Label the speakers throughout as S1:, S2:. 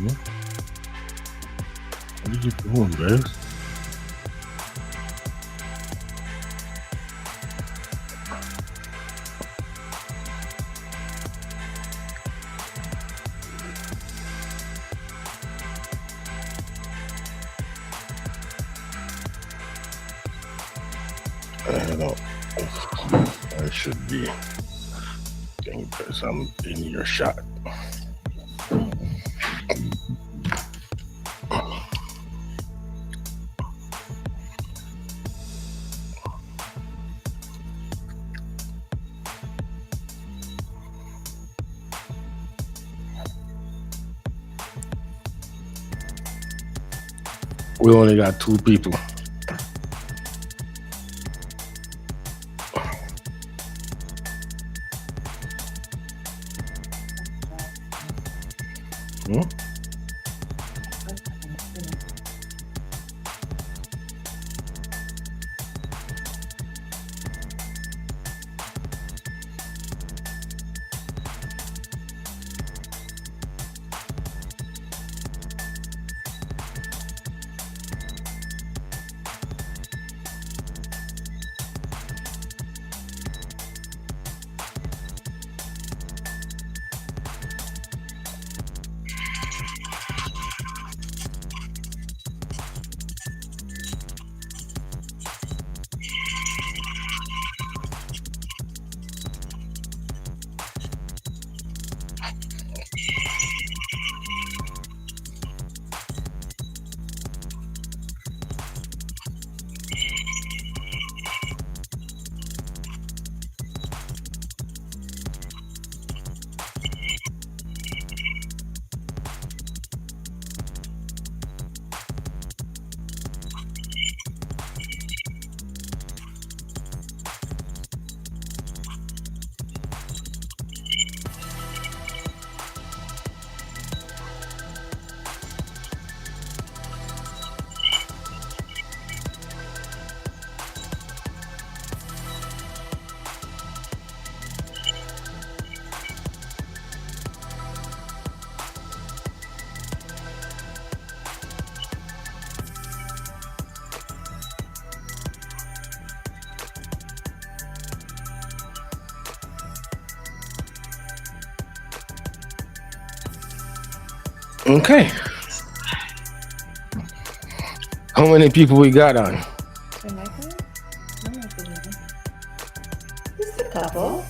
S1: What are you doing, babe? I don't know. I should be getting because I'm in your shot. We only got 2 people. Okay. How many people we got on?
S2: Just a couple.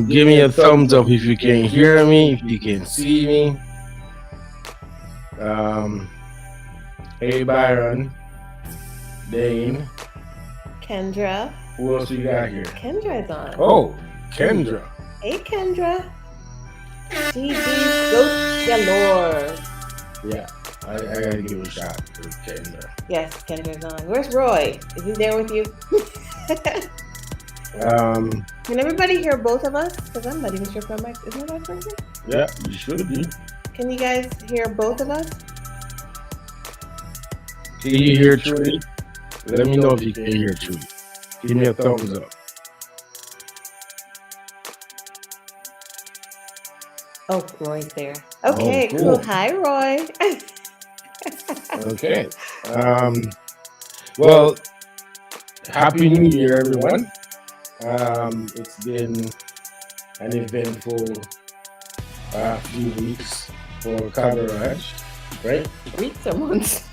S1: Give me a thumbs up if you can hear me, if you can see me. Hey Byron, Dane,
S2: Kendra.
S1: who else we got here?
S2: Kendra's on.
S1: Oh, Kendra.
S2: Hey, Kendra. GG Goat Galore.
S1: Yeah, I gotta give a shot to Kendra.
S2: Yes, Kendra's on. Where's Roy? Is he there with you? Can everybody hear both of us? Because I'm not even sure if my mic is my mic working.
S1: Yeah, you should be.
S2: Can you guys hear both of us?
S1: Can you hear Trudy? Let me know if you can hear Trudy. Give me a thumbs up.
S2: Oh, Roy's there. Okay,
S1: Oh, cool.
S2: cool. Hi, Roy.
S1: Okay. Well, Happy New Year, everyone. It's been an eventful few weeks for coverage, right?
S2: Weeks or months?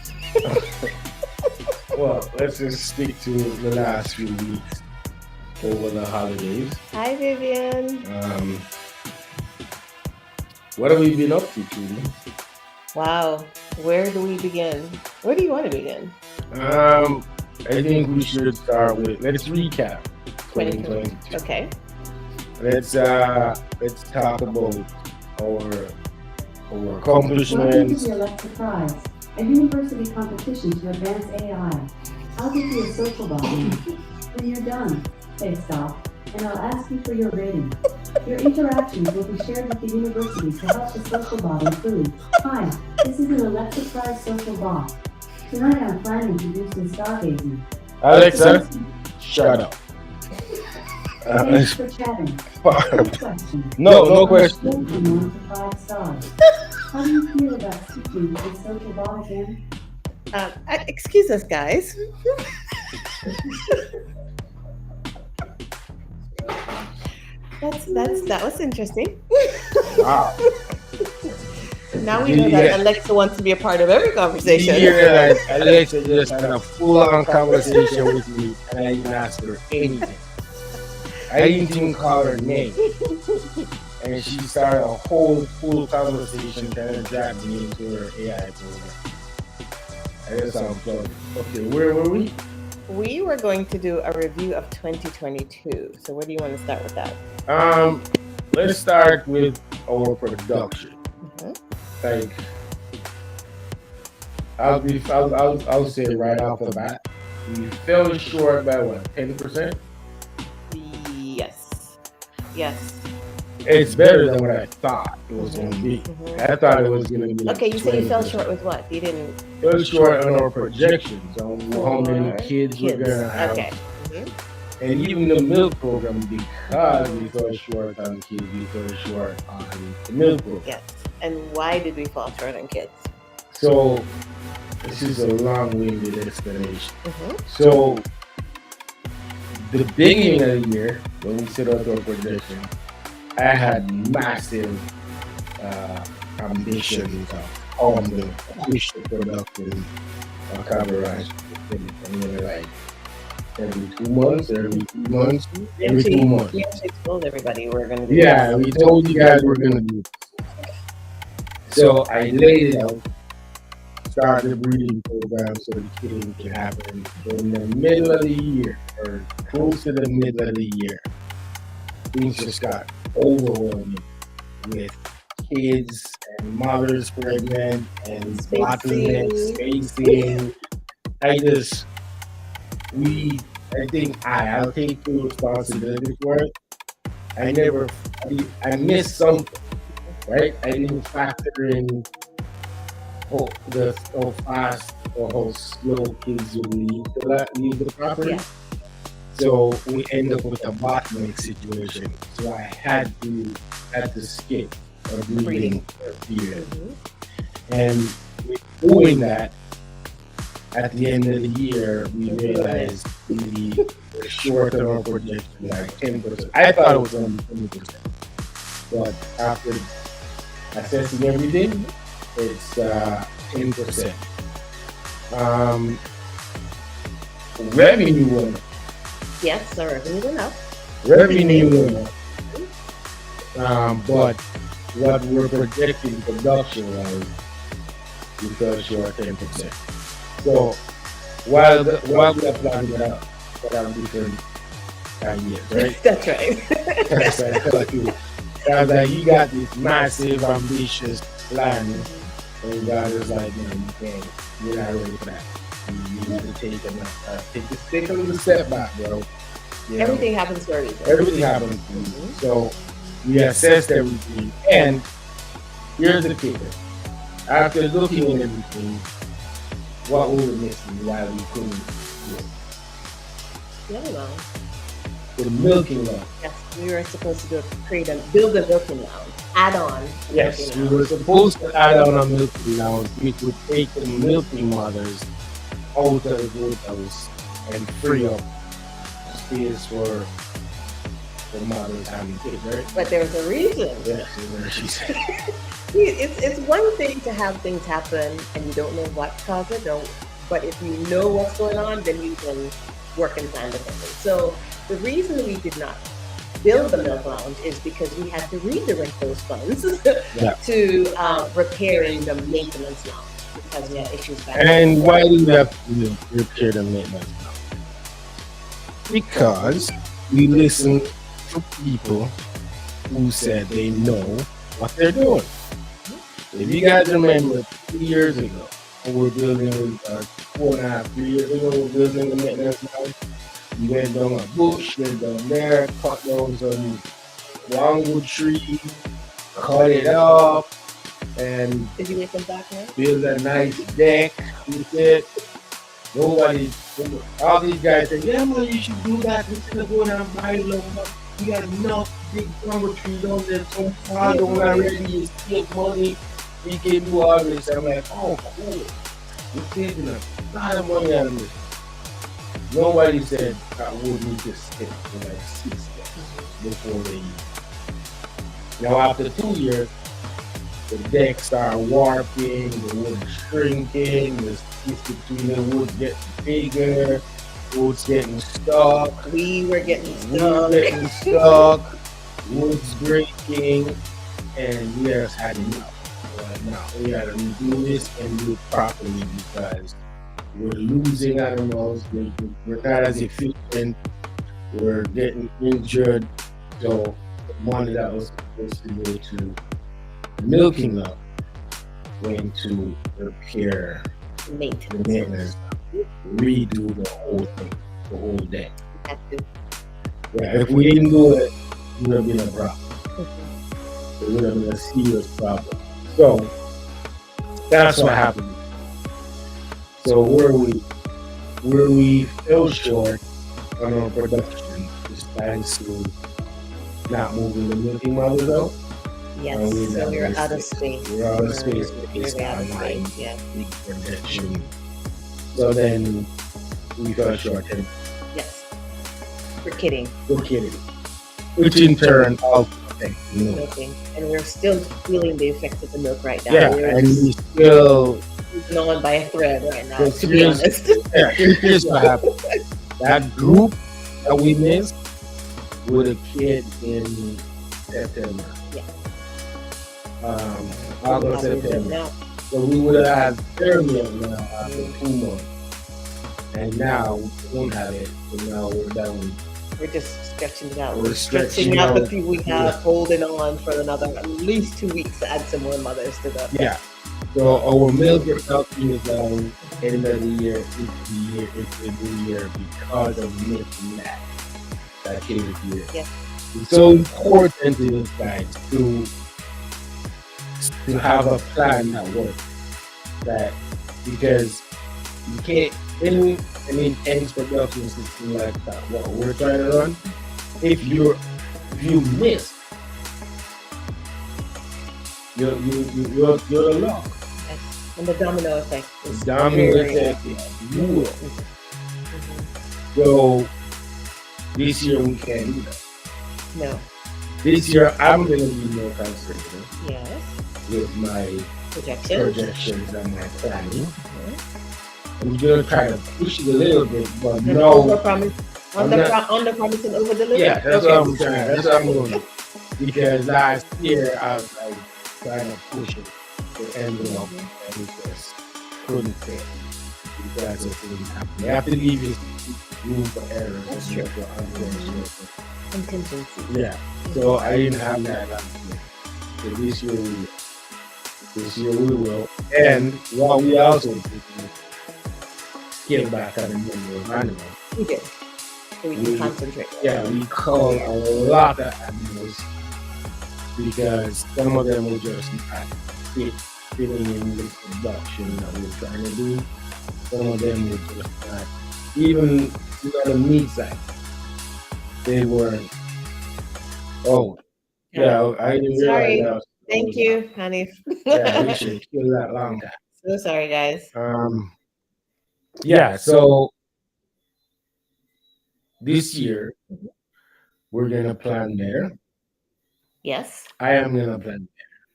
S1: Well, let's just stick to the last few weeks over the holidays.
S2: Hi, Vivian.
S1: What have we been up to, Trudy?
S2: Wow. Where do we begin? Where do you want to begin?
S1: I think we should start with, let's recap 2020.
S2: Okay.
S1: Let's talk about our accomplishments.
S3: Welcome to the Alexa Prize, a university competition to advance AI. I'll give you a social ball game. When you're done, say stop, and I'll ask you for your rating. Your interactions will be shared with the university to help the social ball improve. Hi, this is an Alexa Prize social ball. Tonight I'm planning to do some stargazing.
S1: Alexa, shut up.
S3: Thanks for chatting. Question.
S1: No question.
S3: From 1 to 5 stars. How do you feel about speaking to a social bot again?
S2: Excuse us, guys. That was interesting.
S1: Wow.
S2: Now we know that Alexa wants to be a part of every conversation.
S1: Yeah, like Alexa just had a full-on conversation with me, and I didn't ask her anything. I didn't even call her name, and she started a whole full conversation trying to drag me into her AI program. I guess I'm plugged. Okay, where were we?
S2: We were going to do a review of 2022. So where do you want to start with that?
S1: Let's start with our production. Like, I'll say right off the bat, we fell short by what, 10%?
S2: Yes.
S1: It's better than what I thought it was going to be. I thought it was going to be like
S2: Okay, you said you fell
S1: 20%.
S2: short with what? You didn't.
S1: Fell short on our projections on how many kids we're going to have.
S2: Okay.
S1: And even the milk program, because we fell short on kids, we fell short on the milk program.
S2: Yes. And why did we fall short on kids?
S1: So, this is a long-winded explanation. So, the beginning of the year, when we set out our projection, I had massive ambitions of how I'm going to push the production of Cabaret. And we were like, every 2 months, every 3 months, every 2 months.
S2: We actually told everybody we were going to do
S1: Yeah, we told you guys we're going to do it. So I laid it out, started the breeding program so the kidding can happen in the middle of the year, or close to the middle of the year. Things just got overwhelming with kids and mothers pregnant and bottlenecks, spacing. I'll take full responsibility for it. I missed something, right? I didn't factor in how fast or how slow kids will leave the property. Yeah. So we end up with a bottleneck situation. So I had to skip a breeding period. And with doing that, at the end of the year, we realized we were short on our projection, like 10%. I thought it was only 20%. But after assessing everything, it's 10%. Revenue went up.
S2: Yes, the revenue went up.
S1: Revenue went up. But what we're projecting production-wise, we fell short 10%. So while we are planning it out, but I'm different ideas, right?
S2: That's right.
S1: That's right. I was like, you got this massive, ambitious plan, and God is like, you're not ready for that. You need to take a little step back, bro.
S2: Everything happens for a reason.
S1: Everything happens for a reason. So we assessed everything, and here's the kicker. After looking at everything, what we were missing, why we couldn't do it.
S2: Yeah, well.
S1: The milking lounge.
S2: Yes, we were supposed to build a milking lounge. Add on.
S1: Yes, we were supposed to add on a milking lounge, which would take the milking mothers out of the goat house and free up space for the mothers having kids, right?
S2: But there's a reason.
S1: Yes, she said.
S2: It's one thing to have things happen and you don't know what caused it, but if you know what's going on, then you can work and plan differently. So the reason we did not build the milk lounge is because we had to redirect those funds to repairing the maintenance lounge because we had issues back then.
S1: And why do we have to repair the maintenance lounge? Because we listened to people who said they know what they're doing. If you guys remember 3 years ago, when we were building 4.5, 3 years ago, we were building the maintenance lounge. We went down a bush, went down there, cut down some longwood tree, cut it up, and
S2: did you make them back now?
S1: Build a nice deck with it. All these guys say, yeah, man, you should do that instead of going and buy lumber. You got enough big lumber trees down there so far down already, you save money. we can do all this. I'm like, oh, cool. We're saving a lot of money on this. Nobody said that would need to stick for like 6 steps before they use. Now, after 2 years, the decks are warping, the wood is shrinking, the space between the wood getting bigger, wood's getting stuck,
S2: We were getting
S1: wood's
S2: stuck.
S1: getting stuck, wood's breaking, and we just had enough. Now we gotta redo this and do it properly because we're losing animals, we're not as efficient, we're getting injured. So the money that was supposed to go to the milking lab went to repair the
S2: Maintenance.
S1: maintenance, redo the whole thing, the whole deck.
S2: Had to.
S1: Yeah, if we didn't do it, it would have been a problem.
S2: Mhm.
S1: It would have been a serious problem. So that's what happened. So where we fell short on our production is thanks to not moving the milking models out.
S2: Yes.
S1: And we
S2: So we were
S1: missed
S2: out of
S1: it.
S2: space.
S1: We're out of space
S2: We're
S1: based
S2: really out of
S1: on
S2: space. Yeah.
S1: big production. So then we fell short and
S2: Yes. We're kidding.
S1: we're kidding. Which in turn also affects the milk.
S2: Milking. And we're still feeling the effects of the milk right now.
S1: Yeah,
S2: We're
S1: and
S2: just
S1: we still
S2: holding on by a thread right now,
S1: Because
S2: to be
S1: here's-
S2: honest.
S1: yeah, here's what happened. That group that we missed with a kid in September.
S2: Yeah.
S1: August, September.
S2: Now,
S1: So we would have had their milk now after 2 months. And now we don't have it. So now we're down.
S2: we're just stretching it out.
S1: We're
S2: We're stretching
S1: stretching
S2: out the
S1: out.
S2: few we have, holding on for another at least 2 weeks to add some more mothers to the.
S1: Yeah. So our milk production is down end of the year, into the new year because of milking that came this year.
S2: Yeah.
S1: It's so important to those guys to have a plan that works. That because you can't any eggs production system like that what we're trying to run. If you miss, you're a lock.
S2: Yes. And the domino effect is
S1: The domino
S2: very-
S1: effect is brutal.
S2: Mhm.
S1: So this year we can't do that.
S2: No.
S1: This year I'm gonna be more conservative
S2: Yes.
S1: with my
S2: Projection.
S1: projections and my planning.
S2: Mhm.
S1: I'm gonna try to push it a little bit, but
S2: And
S1: no.
S2: under-promise,
S1: I'm not-
S2: under-promise and over-deliver.
S1: Yeah, that's
S2: Okay.
S1: what I'm trying. That's what I'm doing. Because last year I was like trying to push it to envelope and it just couldn't fit. Because of things happening. You have to leave this room for error.
S2: That's
S1: and
S2: true.
S1: for unfortunate.
S2: Contingency.
S1: Yeah. So I didn't have that last year. So this year we will. This year we will. And what we also did was scale back on the number of animals.
S2: We did. So we can
S1: We-
S2: concentrate.
S1: Yeah, we call a lot of animals because some of them were just not fitting in the production that we were trying to do. Some of them were just not, even on the meat side, they weren't. Oh, yeah, I didn't
S2: Sorry.
S1: realize that.
S2: Thank you, honey.
S1: Yeah, we should kill that long time.
S2: So sorry, guys.
S1: Yeah, so this year we're gonna plan there.
S2: Yes.
S1: I am gonna plan.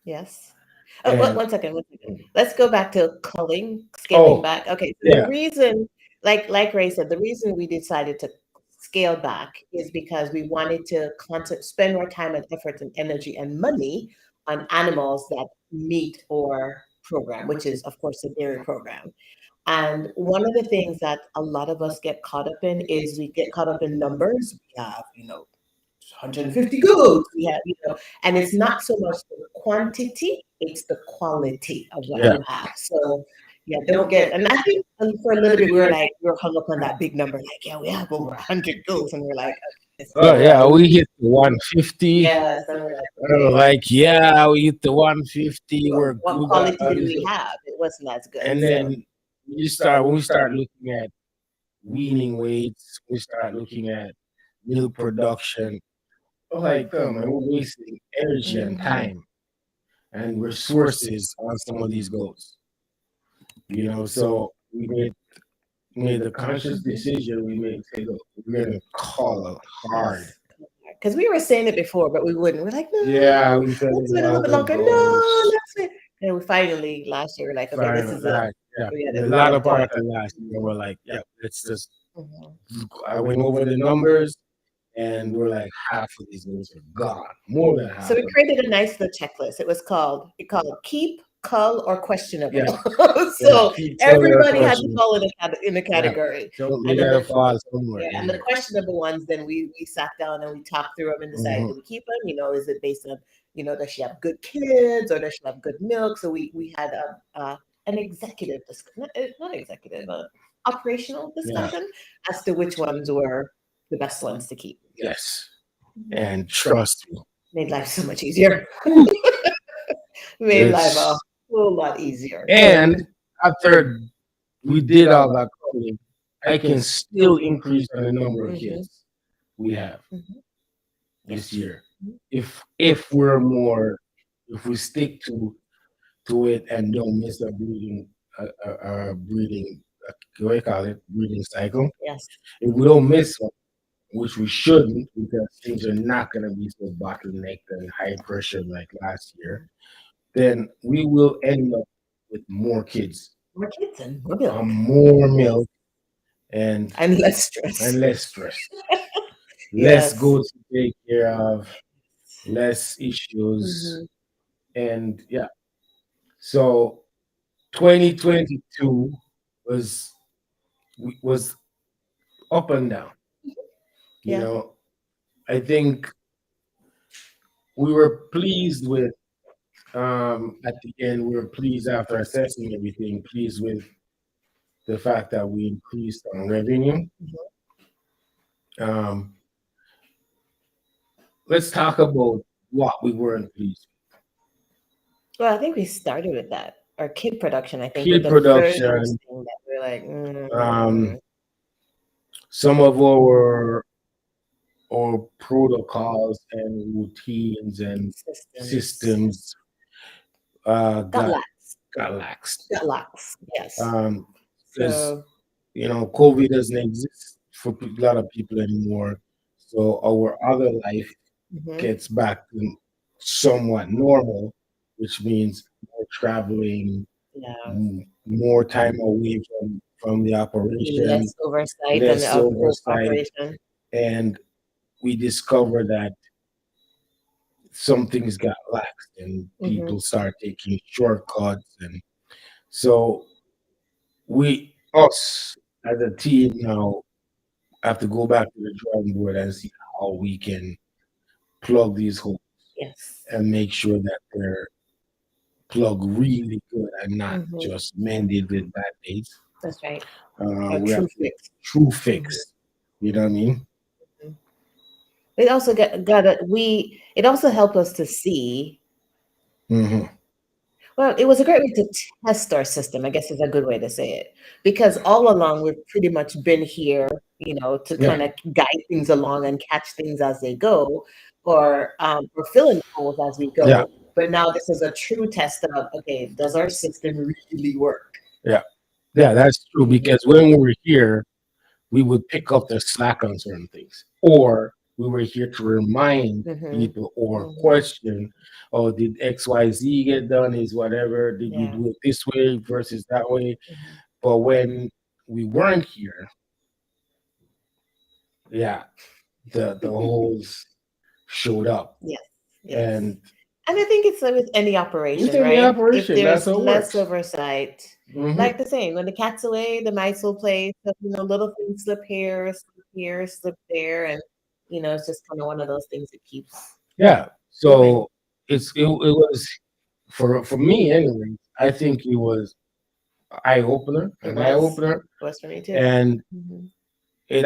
S2: Yes. Oh,
S1: And-
S2: one second. Let's go back to culling, scaling
S1: Oh,
S2: back. Okay. So
S1: yeah.
S2: the reason, like Ray said, the reason we decided to scale back is because we wanted to spend more time and effort and energy and money on animals that meet our program, which is, of course, the dairy program. And one of the things that a lot of us get caught up in is we get caught up in numbers. We have, 150 goats. We have, and it's not so much the quantity, it's the quality of what
S1: Yeah.
S2: you have. So yeah, don't get, and I think for a little bit we were hung up on that big number, like, yeah, we have over 100 goats, and we're like,
S1: Oh yeah, we hit the 150.
S2: yes, and we're like,
S1: Like yeah, we hit the 150. We're
S2: what
S1: good.
S2: quality did we have? It wasn't as good.
S1: And
S2: So,
S1: then when we start looking at weaning weights, we start looking at milk production. Oh, like, man, we're wasting energy and time and resources on some of these goats. So we made the conscious decision. We made say, look, we're gonna call out hard.
S2: Because we were saying it before, but we wouldn't. We're like, no,
S1: Yeah, we said
S2: let's
S1: it
S2: wait a little
S1: was
S2: bit
S1: the
S2: longer. No,
S1: goats.
S2: let's wait. And we finally last year we're like, okay, this is a
S1: Yeah.
S2: we had
S1: The
S2: a
S1: latter
S2: lot
S1: part of last year, we're like, yeah, let's just. I went over the numbers, and we're like, half of these goats are gone, more than half.
S2: So we
S1: of
S2: created a nice little checklist. It was called keep, cull, or questionable.
S1: Yeah.
S2: So
S1: Keep telling her
S2: everybody had to
S1: questions.
S2: fall in a category.
S1: Don't
S2: And
S1: let
S2: then
S1: her fall somewhere.
S2: Yeah, and the questionable ones, then we sat down and we talked through them and decided, do we keep them? Is it based on, does she have good kids or does she have good milk? So we had an executive discussion, not executive, operational discussion as to which ones were the best ones to keep.
S1: Yes. And trust me,
S2: Made life so much easier. Made life a whole lot easier.
S1: And after we did all that coding, I can still increase on the number of kids we have this year. If we stick to it and don't miss a breeding what do you call it, breeding cycle.
S2: Yes.
S1: If we don't miss one, which we shouldn't, because things are not going to be so bottlenecked and high pressure like last year, then we will end up with more kids.
S2: More kids and more milk.
S1: More milk and
S2: less stress.
S1: Less goats to take care of, less issues. And yeah. So 2022 was up and down. I think we were pleased with at the end, we were pleased after assessing everything, pleased with the fact that we increased our revenue. Let's talk about what we weren't pleased with.
S2: Well, I think we started with that. Our kid production, I think,
S1: kid
S2: was the
S1: production.
S2: first thing that we're like,
S1: some of our protocols and routines and systems got laxed.
S2: Yes.
S1: Because COVID doesn't exist for a lot of people anymore. So our other life gets back to somewhat normal, which means more traveling, more time away from the operation,
S2: less oversight, operation.
S1: And we discovered that some things got laxed and people start taking shortcuts, and so us as a team now have to go back to the drawing board and see how we can plug these holes and make sure that they're plugged really good and not just mended with bad days.
S2: That's right.
S1: True fix. You know what I mean?
S2: It also it also helped us to see. Well, it was a great way to test our system, I guess is a good way to say it. Because all along we've pretty much been here, to kind of guide things along and catch things as they go, or fill in holes as we go.
S1: Yeah.
S2: But now this is a true test of, okay, does our system really work?
S1: Yeah, that's true. Because when we were here, we would pick up the slack on certain things, or we were here to remind people or question, oh, did XYZ get done? Is whatever, did you do it this way versus that way? But when we weren't here, the holes showed up.
S2: Yes.
S1: And
S2: I think it's like with any operation, right? If there's less oversight, like the same, when the cat's away, the mice will play. So, little things slip here, slip there, and it's just kind of one of those things that keeps.
S1: Yeah. So it was for me anyway. I think it was eye opener.
S2: It was for me too.
S1: And it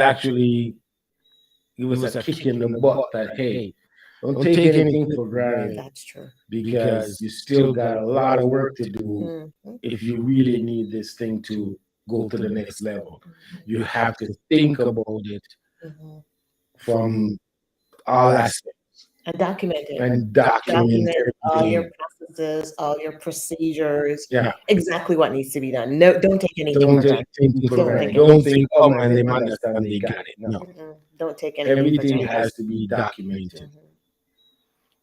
S1: was a kick in the butt that, hey, don't take anything for granted.
S2: That's true.
S1: Because you still got a lot of work to do if you really need this thing to go to the next level. You have to think about it from all aspects.
S2: And document it.
S1: And document
S2: all your processes licenses, all your procedures,
S1: Yeah.
S2: exactly what needs to be done. No, don't take anything
S1: Don't
S2: for
S1: take
S2: granted.
S1: anything for
S2: Don't
S1: granted.
S2: take
S1: Don't think, oh man, they might understand they got it. No.
S2: Don't take anything for
S1: Everything
S2: granted.
S1: has to be documented.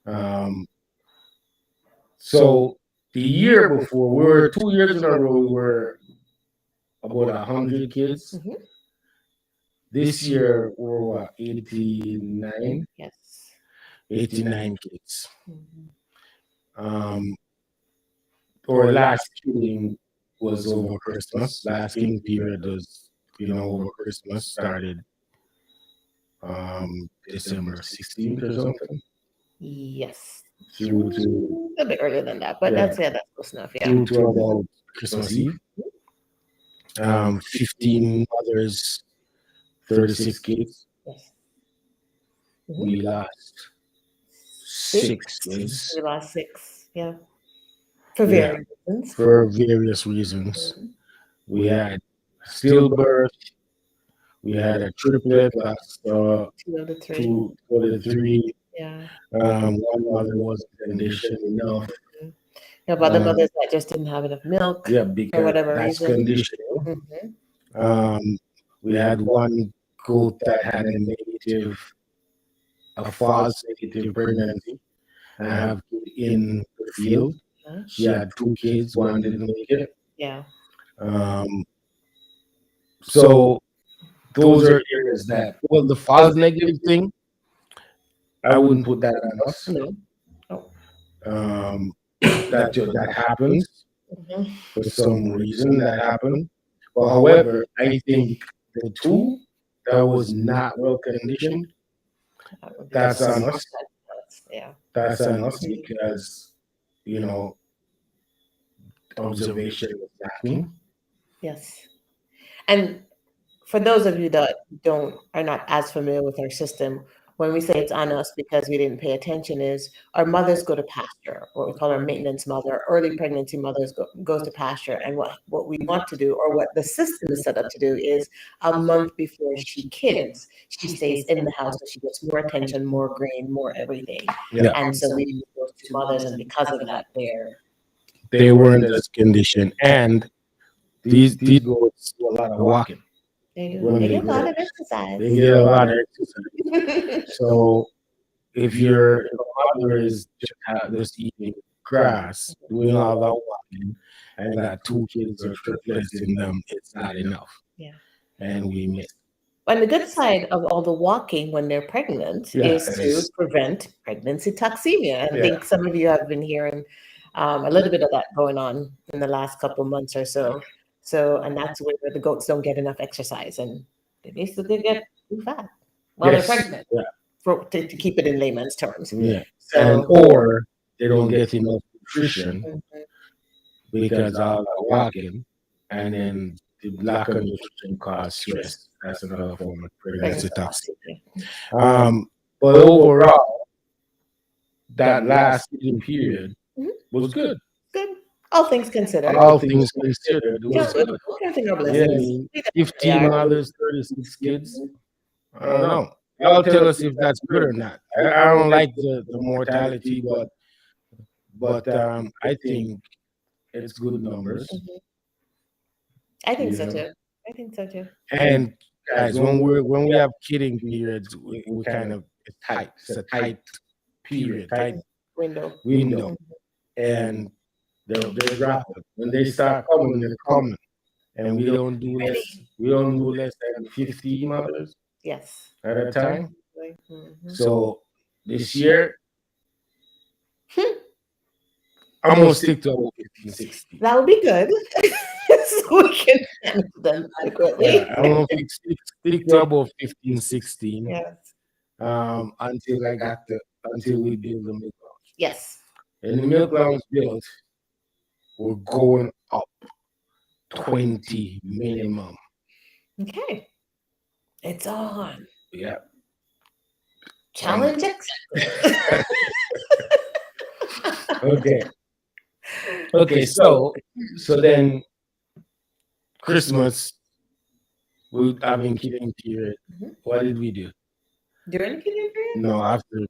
S2: Mhm.
S1: So the year before, we were 2 years in a row, we were about 100 kids.
S2: Mhm.
S1: This year, we're what, 89?
S2: Yes.
S1: 89 kids.
S2: Mhm.
S1: Our last killing was over Christmas. Last killing period was, over Christmas, started December 16th or something.
S2: Yes.
S1: Through to
S2: A bit earlier than that, but that's close enough. Yeah.
S1: through to about Christmas Eve. 15 mothers, 36 kids.
S2: Yes.
S1: We lost 6 kids.
S2: We lost 6. Yeah. For
S1: Yeah.
S2: various reasons.
S1: For various reasons.
S2: Mhm.
S1: We had stillbirth. We had a triplet, lost
S2: 2 out of 3.
S1: 2 out of 3.
S2: Yeah.
S1: One mother wasn't conditioned enough.
S2: Mhm. You have other mothers that just didn't have enough milk
S1: Yeah,
S2: for
S1: because
S2: whatever
S1: that's
S2: reason.
S1: conditioning.
S2: Mhm.
S1: We had one goat that had a false negative pregnancy. I have in the field.
S2: Huh?
S1: She had 2 kids, one didn't make it.
S2: Yeah.
S1: So those are areas that, well, the false negative thing, I wouldn't put that on us.
S2: No. Oh.
S1: That happens
S2: Mhm.
S1: for some reason that happened. But however, I think the 2 that was not well conditioned,
S2: That would be
S1: that's on us.
S2: Yeah.
S1: That's on us because observation was lacking.
S2: Yes. And for those of you that are not as familiar with our system, when we say it's on us because we didn't pay attention, is our mothers go to pasture, what we call our maintenance mother. Early pregnancy mothers goes to pasture, and what we want to do, or what the system is set up to do, is a month before she kids, she stays in the house, so she gets more attention, more grain, more everything.
S1: Yeah.
S2: And so we need those 2 mothers, and because of that,
S1: They weren't as conditioned, and these goats do a lot of walking.
S2: they
S1: When they
S2: get a lot
S1: grow.
S2: of exercise.
S1: They get a lot of exercise. So if a mother is just eating grass, doing all that walking, and got 2 kids or triplets in them, it's not enough.
S2: Yeah.
S1: And we miss.
S2: And the good side of all the walking when they're pregnant is to prevent pregnancy toxemia. I think some of you have been hearing a little bit of that going on in the last couple months or so. And that's where the goats don't get enough exercise, and they basically get too fat while they're pregnant.
S1: Yeah.
S2: To keep it in layman's terms.
S1: Yeah.
S2: So,
S1: Or they don't get enough nutrition
S2: Mhm.
S1: because all that walking, and then the lack of nutrition causes stress. That's another form of pregnancy toxicity. But overall, that last eating period was good.
S2: Good. All things considered.
S1: All things considered, it was good.
S2: Counting our
S1: Yeah, I
S2: blessings.
S1: mean, 15 mothers, 36 kids. I don't know. Y'all tell us if that's good or not. I don't like the mortality, but I think it's good numbers.
S2: I think so too. I think so too.
S1: And guys, when we have kidding periods, we kind of, it's tight. It's a tight period, tight
S2: Window.
S1: and they're rapid. When they start coming, they're coming, and we don't do less than 50 mothers
S2: Yes.
S1: at a time.
S2: Mhm.
S1: So this year, I'm gonna stick to about 15, 16.
S2: That would be good. So we can manage them adequately.
S1: Yeah, I'm gonna stick to about 15, 16.
S2: Yes.
S1: Until we build the milk lounge.
S2: Yes.
S1: And the milk lounge built, we're going up 20 minimum.
S2: Okay. It's on.
S1: Yeah.
S2: Challenge accepted.
S1: Okay. So then Christmas, we having kidding period. What did we do?
S2: During the kidding period?
S1: No, after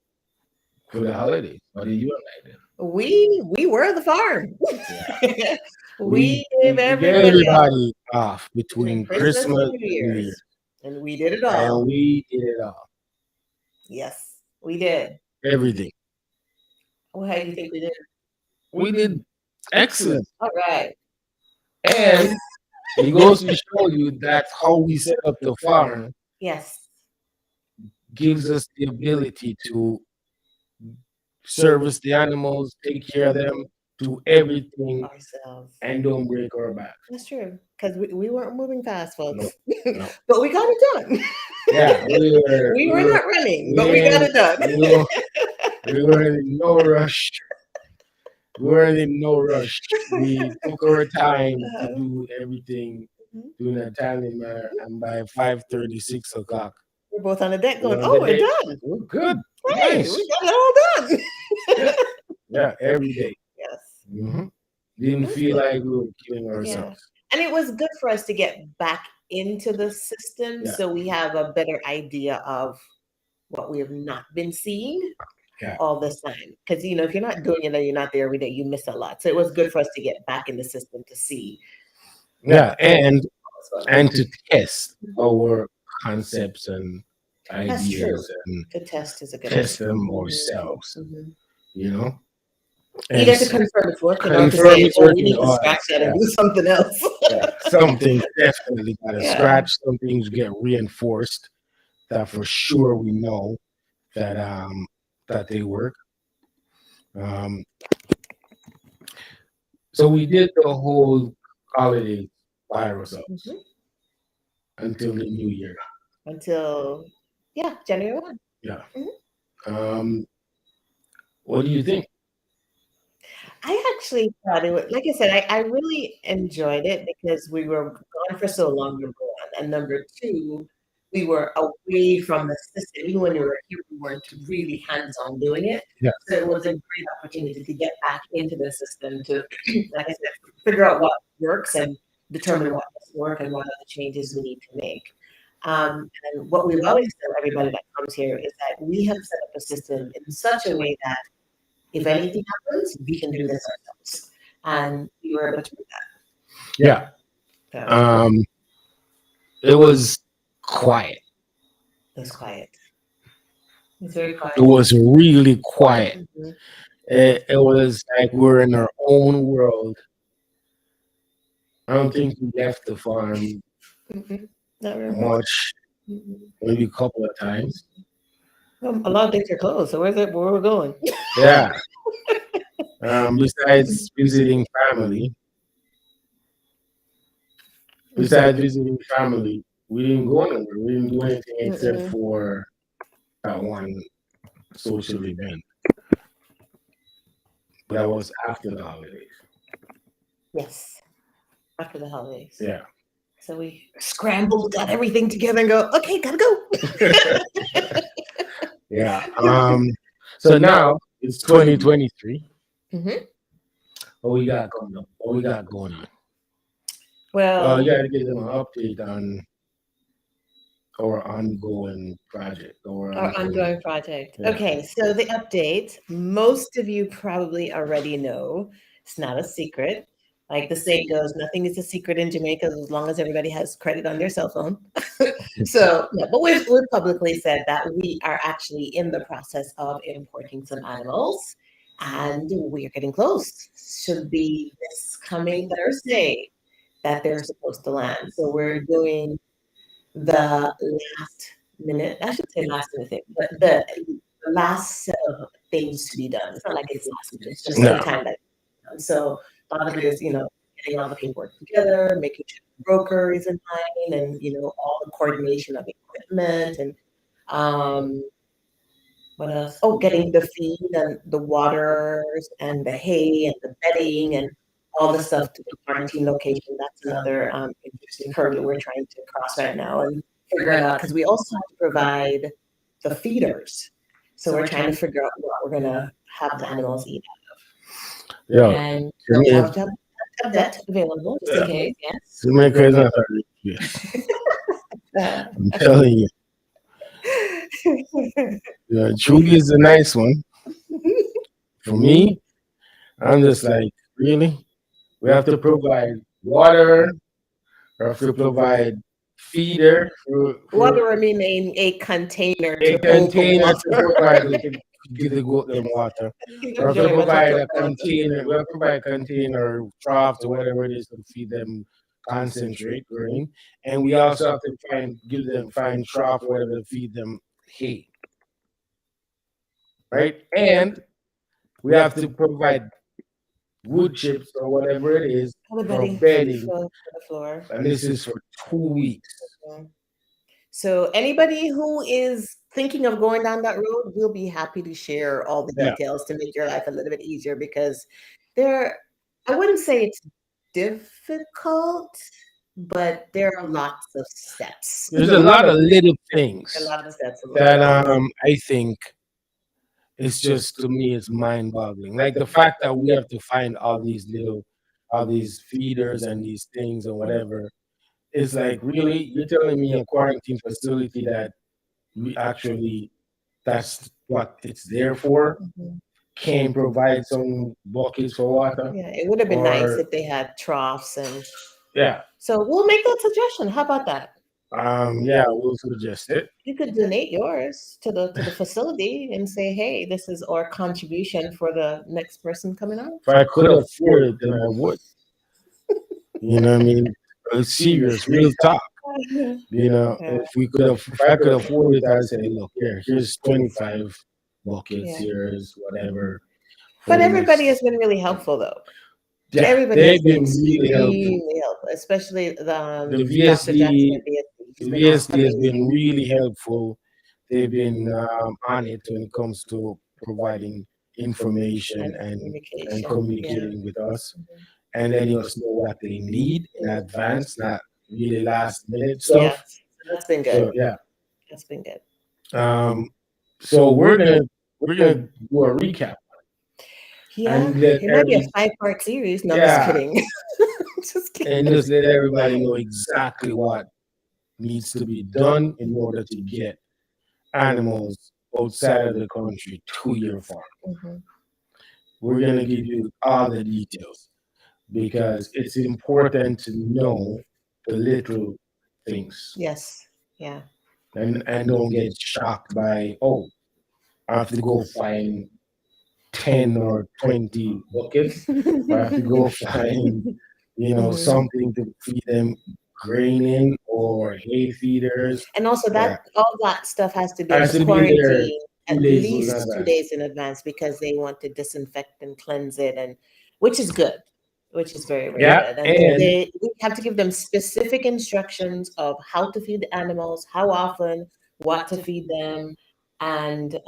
S1: for the holidays. What did you and I do?
S2: We were the farm.
S1: Yeah.
S2: We
S1: We
S2: gave
S1: get
S2: everybody off
S1: everybody off
S2: between
S1: between
S2: Christmas and
S1: Christmas
S2: New
S1: and New
S2: Year's,
S1: Year,
S2: and we did it
S1: and
S2: all.
S1: we did it all.
S2: Yes, we did.
S1: Everything.
S2: Well, how do you think we did?
S1: We did excellent.
S2: All right.
S1: And it goes to show you that how we set up the farm
S2: Yes.
S1: gives us the ability to service the animals, take care of them, do everything,
S2: Ourselves.
S1: and don't break our back.
S2: That's true. Because we weren't moving fast, folks.
S1: No.
S2: But we got it done.
S1: Yeah,
S2: We were not running, but we got it done.
S1: We were in no rush. We weren't in no rush. We took our time to do everything during a timely manner, and by 5:30, 6 o'clock,
S2: We're both on the deck going,
S1: we're on
S2: oh,
S1: the
S2: we're
S1: deck.
S2: done.
S1: We're good.
S2: Hey,
S1: Nice.
S2: we got it all done.
S1: Yeah, yeah, every day.
S2: Yes.
S1: hmm Didn't
S2: That's
S1: feel
S2: good.
S1: like we were killing ourselves.
S2: And it was good for us to get back into the system
S1: Yeah.
S2: so we have a better idea of what we have not been seeing
S1: Yeah.
S2: all this time. Because, you know, if you're not doing it and you're not there every day, you miss a lot. So it was good for us to get back in the system to see.
S1: Yeah, and
S2: what's going on.
S1: to test our concepts and
S2: That's true.
S1: ideas and
S2: The test is a good
S1: test
S2: idea.
S1: them ourselves.
S2: Mhm.
S1: You know,
S2: Either
S1: And
S2: to
S1: s-
S2: confirm it's working or to
S1: confirm
S2: say,
S1: it's
S2: oh, we
S1: working
S2: need to
S1: or
S2: scratch that and
S1: yeah.
S2: do something else.
S1: yeah, some things definitely got to
S2: Yeah.
S1: scratch. Some things get reinforced that for sure we know that they work. Um, so we did the whole holiday by ourselves
S2: Mhm.
S1: until the new year.
S2: Until, January 1.
S1: Yeah.
S2: Mhm.
S1: What do you think?
S2: I actually thought it was, like I said, I really enjoyed it because we were gone for so long, number one. And number two, we were away from the system. Even when we were here, we weren't really hands on doing it.
S1: Yeah.
S2: So it was a great opportunity to get back into the system to, like I said, figure out what works and determine what doesn't work and what other changes we need to make. And what we've always tell everybody that comes here is that we have set up a system in such a way that if anything happens, we can do this ourselves. And we were able to do that.
S1: Yeah.
S2: So
S1: It was quiet.
S2: it was quiet. It was very quiet.
S1: It was really quiet.
S2: Mhm.
S1: It was like we're in our own world. I don't think we left the farm
S2: Mhm. Not very much.
S1: much,
S2: Mhm.
S1: maybe a couple of times.
S2: A lot of things are closed. So where are we going?
S1: Yeah. Besides visiting family, we didn't go anywhere. We didn't do anything except
S2: Mm-mm.
S1: for that one social event. But that was after the holidays.
S2: Yes. After the holidays.
S1: Yeah.
S2: So we scrambled, got everything together and go, okay, gotta go.
S1: Yeah. So now it's 2023.
S2: Mhm.
S1: What we got coming up? What we got going on?
S2: Well,
S1: You got to give them an update on our ongoing project.
S2: our ongoing project.
S1: Yeah.
S2: Okay, so the update, most of you probably already know. It's not a secret. Like the saying goes, nothing is a secret in Jamaica as long as everybody has credit on their cell phone. So, yeah, but we've publicly said that we are actually in the process of importing some animals, and we are getting close. Should be this coming Thursday that they're supposed to land. So we're doing the last minute, I should say last minute thing, but the last set of things to be done. It's not like it's last minute, it's just
S1: No.
S2: the time that it's done. So a lot of it is, getting all the paperwork together, making sure the broker is in line and, all the coordination of equipment and what else? Oh, getting the feed and the waters and the hay and the bedding and all the stuff to the quarantine location. That's another interesting hurdle we're trying to cross right now and figure it out because we also have to provide the feeders. So we're trying to figure out what we're gonna have the animals eat out of.
S1: Yeah.
S2: And we have to have that available just in case. Yes.
S1: Jamaica is not a yes. I'm telling you. Yeah, Judy is a nice one. For me, I'm just like, really? We have to provide water, we have to provide feeder for
S2: Water, I mean a container
S1: a
S2: to hold the
S1: container to provide
S2: water.
S1: we can give the goat them water.
S2: You
S1: We
S2: can
S1: have to
S2: enjoy much of
S1: provide
S2: the
S1: a container. We have to provide container troughs or whatever it is to feed them concentrate grain, and we also have to find trough or whatever to feed them hay, right? And we have to provide wood chips or whatever it is for
S2: everybody
S1: bedding,
S2: for the floor.
S1: and this is for 2 weeks.
S2: Mhm. So anybody who is thinking of going down that road, we'll be happy to share all the
S1: Yeah,
S2: details to make your life a little bit easier because there, I wouldn't say it's difficult, but there are lots of steps.
S1: there's a lot of little
S2: A
S1: things
S2: lot of steps
S1: that
S2: involved.
S1: I think it's just to me it's mind-boggling. Like the fact that we have to find all these feeders and these things and whatever. It's like really you're telling me a quarantine facility that we actually that's what it's there for
S2: Mhm.
S1: can provide some buckets for water
S2: Yeah, it would have been nice
S1: or
S2: if they had troughs and
S1: yeah
S2: so we'll make that suggestion. How about that?
S1: yeah we'll suggest it.
S2: You could donate yours to the facility and say, hey, this is our contribution for the next person coming on.
S1: If I could afford it, then I would. You know what I mean? It's serious, real talk. You know,
S2: Yeah.
S1: if I could afford it, I'd say, look, here's 25 buckets,
S2: Yeah.
S1: here's whatever for
S2: But
S1: the
S2: everybody has
S1: next.
S2: been really helpful though.
S1: Yeah,
S2: Everybody has
S1: they've
S2: been
S1: been really helpful.
S2: extremely helpful, especially
S1: The
S2: Dr. Jackson at
S1: VSD,
S2: BSD. He's
S1: the
S2: been
S1: VSD has been
S2: amazing.
S1: really helpful. They've been on it when it comes to providing information
S2: And
S1: and
S2: communication. Yeah.
S1: communicating with us and letting us know what they need in advance, not really last minute
S2: Yeah.
S1: stuff.
S2: That's been good.
S1: So yeah,
S2: That's been good.
S1: um, so we're gonna do a recap
S2: Yeah.
S1: and let
S2: It might be a
S1: every
S2: 5-part series. No, I'm just
S1: yeah,
S2: kidding. Just kidding.
S1: and just let everybody know exactly what needs to be done in order to get animals outside of the country to your farm.
S2: Mhm.
S1: We're gonna give you all the details because it's important to know the little things
S2: Yes. Yeah.
S1: and don't get shocked by I have to go find 10 or 20 buckets or I have to go find
S2: Mhm.
S1: something to feed them grain in or hay feeders.
S2: And also
S1: Yeah,
S2: that all that stuff has to be
S1: has to be there
S2: quarantined at
S1: 2 days in
S2: least 2
S1: advance.
S2: days in advance because they want to disinfect and cleanse it and which is good, which is very, very
S1: Yeah,
S2: good. And
S1: and
S2: we have to give them specific instructions of how to feed the animals, how often, what to feed them, and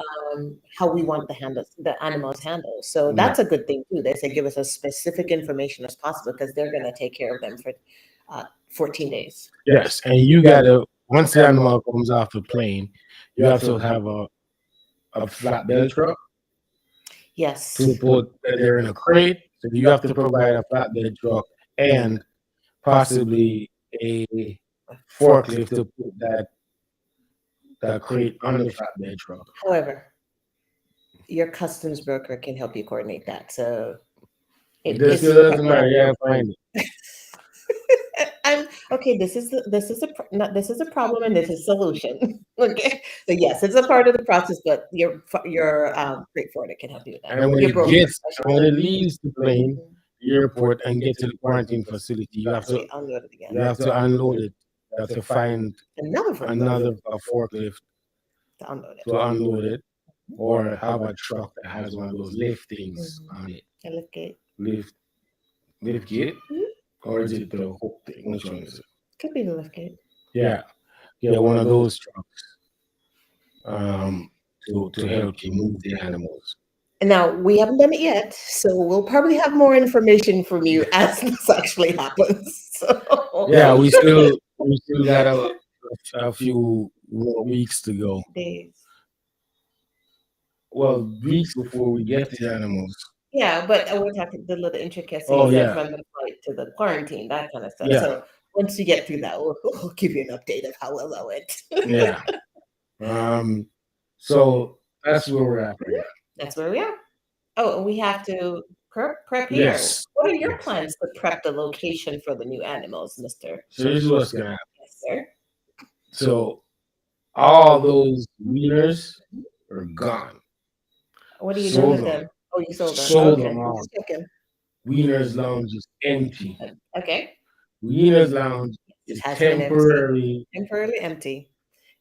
S2: how we want the animals handled. So
S1: yeah,
S2: that's a good thing too. They say give us as specific information as possible because they're going to take care of them for 14 days.
S1: yes, and you gotta once the animal comes off the plane, you have to have a flatbed truck
S2: Yes.
S1: to put they're in a crate. So you have to provide a flatbed truck and possibly a forklift to put that crate on the flatbed truck.
S2: However, your customs broker can help you coordinate that. So
S1: It
S2: it,
S1: just
S2: it's
S1: still doesn't matter. You gotta find it.
S2: I'm okay. This is a problem and this is solution. Okay, so yes, it's a part of the process, but your freight forwarder can help you with that.
S1: And when
S2: Your
S1: it
S2: broker,
S1: gets
S2: especially.
S1: when it leaves the plane, the airport, and get to the quarantine facility,
S2: Actually, unload it again.
S1: you have to unload it. You have to find
S2: Another forklift
S1: another a forklift
S2: to unload it.
S1: to unload it, or have a truck that has one of those lift things on it.
S2: A lift gate.
S1: Lift gate,
S2: Mhm.
S1: or is it the hook thing? Which one is it?
S2: Could be the lift gate.
S1: Yeah, yeah, one of those trucks. To help you move the animals.
S2: And now we haven't done it yet, so we'll probably have more information from you as this actually happens. So
S1: Yeah, we still got a few more weeks to go.
S2: days.
S1: Well, weeks before we get to the animals.
S2: Yeah, but we're talking the little intricacies
S1: Oh
S2: of
S1: yeah,
S2: from the flight to the quarantine, that kind of stuff.
S1: yeah,
S2: So once you get through that, we'll give you an update of how well that went.
S1: yeah. So that's where we're at right now.
S2: That's where we are. Oh, and we have to Prepare.
S1: Yes.
S2: What are your plans to prep the location for the new animals, Mister?
S1: So this is what's gonna happen.
S2: Yes, sir.
S1: So all those wieners are gone.
S2: What are you doing
S1: Sold
S2: with
S1: them.
S2: them? Oh, you sold them.
S1: Sold
S2: Okay,
S1: them all.
S2: just checking.
S1: Wieners Lounge is empty.
S2: Okay,
S1: Wieners Lounge
S2: it
S1: is
S2: has been empty.
S1: temporarily
S2: Empty.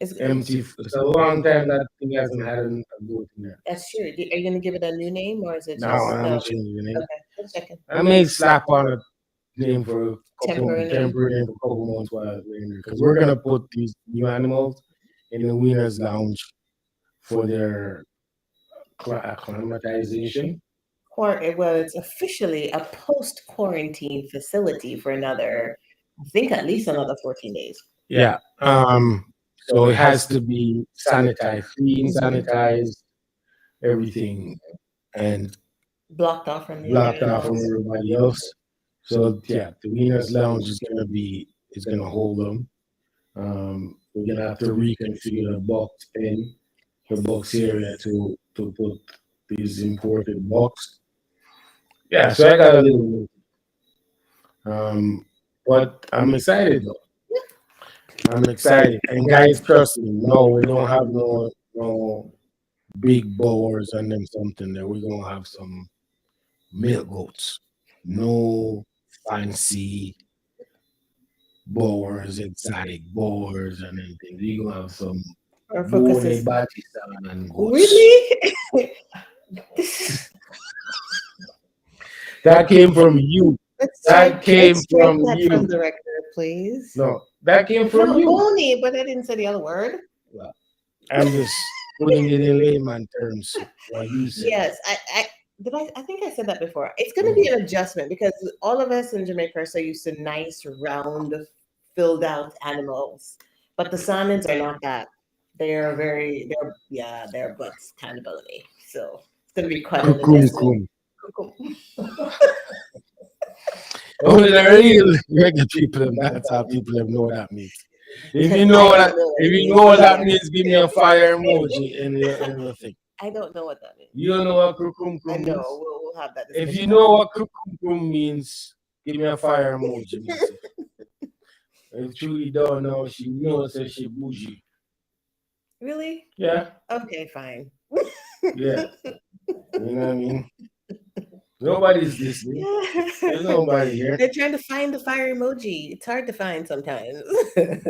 S2: It's
S1: empty. It's a long time that thing hasn't had a goat in there.
S2: That's true. Are you going to give it a new name or is it
S1: No,
S2: just
S1: I'm
S2: no?
S1: changing the name.
S2: Okay, just checking.
S1: I may slap on a name for a
S2: Temporary name.
S1: temporary name for a couple months while we're in there, because we're gonna put these new animals in the Wieners Lounge for their acclimatization.
S2: Well, it's officially a post-quarantine facility for another, I think at least another 14 days.
S1: Yeah. So it has to be sanitized, clean, sanitized, everything, and
S2: Blocked off from the
S1: blocked off from everybody else. So yeah, the Wieners Lounge is gonna hold them. We're gonna have to reconfigure the box pen, the box area to put these imported box. Yeah, so I got a little but I'm excited though. I'm excited. And guys, trust me, no, we don't have no big boars and then something there. We're gonna have some milk goats. No fancy boars, exotic boars and anything. We're gonna have some
S2: Our focus is
S1: Batisan and goats.
S2: really.
S1: That came from you. That came from you.
S2: From the record, please.
S1: No, that came from you.
S2: Only, but I didn't say the other word.
S1: Well, I'm just putting it in layman terms. What you said.
S2: Yes, I think I said that before. It's going to be an adjustment because all of us in Jamaica are so used to nice, round, filled out animals, but the Sonnets are not that. They're butts kind of bony. So it's going to be quite an adjustment.
S1: Only the real regular people, that's how people know what that means. If you know what that means, give me a fire emoji in your thing.
S2: I don't know what that means.
S1: You don't know what krukum
S2: I
S1: means?
S2: know. We'll have that discussion.
S1: If you know what krukum means, give me a fire emoji. If Julie don't know, she knows that she bougie.
S2: Really?
S1: Yeah.
S2: Okay, fine.
S1: Yeah. You know what I mean? Nobody's listening. There's nobody here.
S2: They're trying to find the fire emoji. It's hard to find sometimes.
S1: Okay.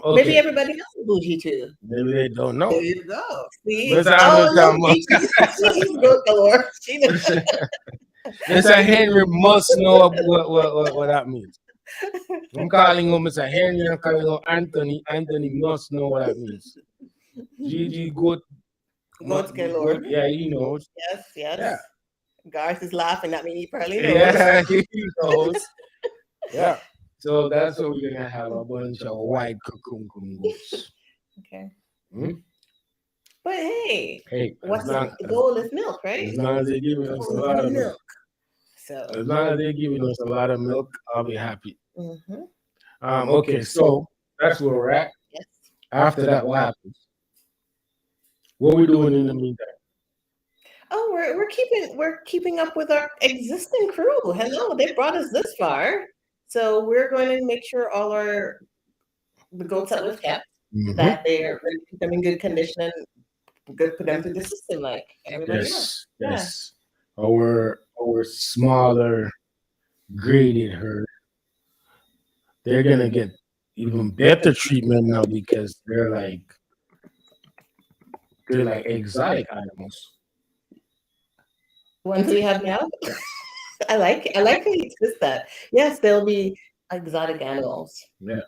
S2: Maybe everybody else is bougie too.
S1: Maybe they don't know.
S2: There you go. See?
S1: She's
S2: go galore.
S1: Mr. Henry must know what that means. I'm calling him Mr. Henry. I'm calling him Anthony. Anthony must know what that means. Gigi Goat.
S2: Goat galore.
S1: Yeah, he knows.
S2: Yes.
S1: Yeah.
S2: Garth is laughing at me. He probably knows.
S1: Yeah, he knows. Yeah. So that's what we're gonna have, a bunch of white kukum goats.
S2: Okay.
S1: Hmm?
S2: But hey, what's
S1: the
S2: goal is milk, right?
S1: As long as they're giving us a lot of milk.
S2: So
S1: as long as they're giving us a lot of milk, I'll be happy.
S2: Mm-hmm.
S1: Okay, so that's where we're at.
S2: Yes.
S1: After that, what happens? What are we doing in the meantime?
S2: Oh, we're keeping up with our existing crew. Hello, they brought us this far, so we're going to make sure all the goats that we've kept that they are going to keep them in good condition and good put them through the system like everybody else.
S1: Yes. Our smaller graded herd, they're gonna get even better treatment now because they're like exotic animals.
S2: Ones we have now. I like how you twist that. Yes, they'll be exotic animals.
S1: Yeah.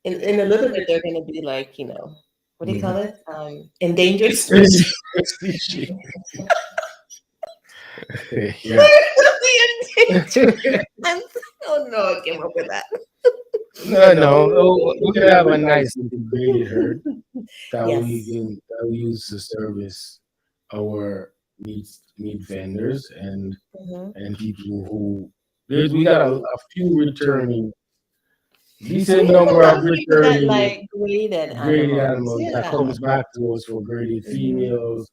S2: In a little bit, they're going to be like, what do you call it? Endangered
S1: species. Yeah.
S2: Oh no, I came up with that.
S1: No. We're gonna have a nice integrated herd that we use to service our meat vendors and people who we got a few returning, decent number of returning
S2: like graded animals
S1: that comes back to us for graded females,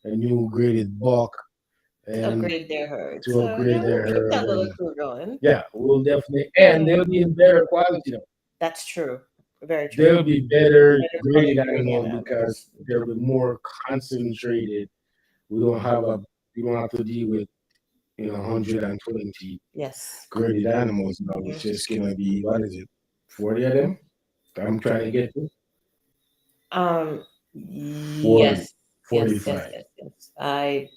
S1: a new graded buck, and
S2: upgrade their herd.
S1: to
S2: So yeah,
S1: upgrade
S2: we'll
S1: their
S2: keep
S1: herd.
S2: that little
S1: And
S2: crew going.
S1: yeah, we'll definitely, and they'll be in better quality though.
S2: That's true. Very true.
S1: They'll be better
S2: Better
S1: graded
S2: quality
S1: animals
S2: graded
S1: because
S2: animals.
S1: they'll be more concentrated. We don't have a we don't have to deal with 120
S2: Yes.
S1: graded animals now. It's just gonna be what is it, 40 of them? I'm trying to get to
S2: Um.
S1: 40,
S2: Yes. Yes. Yes.
S1: 45.
S2: Yes.
S1: I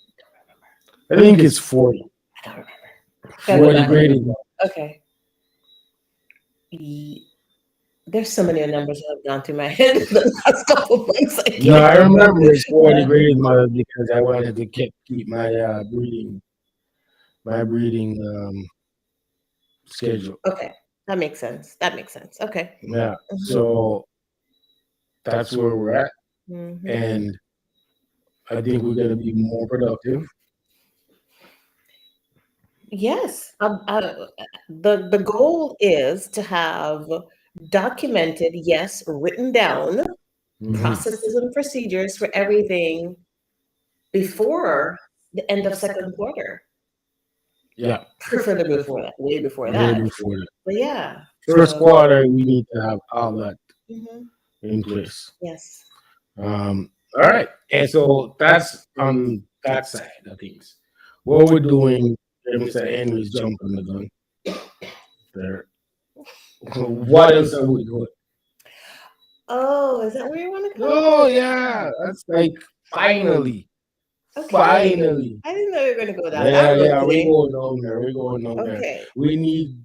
S1: think it's 40.
S2: I don't remember. Gotta go
S1: 40
S2: back.
S1: graded.
S2: Okay. Ye- There's so many numbers that have gone through my head the last couple of months. I
S1: No, I
S2: can't
S1: remember it's 40
S2: remember.
S1: graded mothers because I wanted to keep my breeding schedule.
S2: Okay, that makes sense. That makes sense. Okay.
S1: Yeah.
S2: Mhm.
S1: So that's where we're at.
S2: Mhm.
S1: And I think we're gonna be more productive.
S2: Yes. The goal is to have documented, yes, written down
S1: Mhm.
S2: processes and procedures for everything before the end of second quarter.
S1: Yeah.
S2: Preferably before that, way before
S1: Way
S2: that.
S1: before that.
S2: But yeah.
S1: First
S2: So,
S1: quarter, we need to have all that
S2: mhm.
S1: in place.
S2: Yes.
S1: All right. And so that's on that side of things. What we're doing, Mr. Henry's jumping the gun there. What else are we doing?
S2: Oh, is that where you want to go?
S1: Oh yeah, that's like finally,
S2: Okay.
S1: finally.
S2: I didn't know you were going to go down
S1: Yeah,
S2: that road
S1: yeah, we're
S2: today.
S1: going down there. We're going down there.
S2: Okay.
S1: We need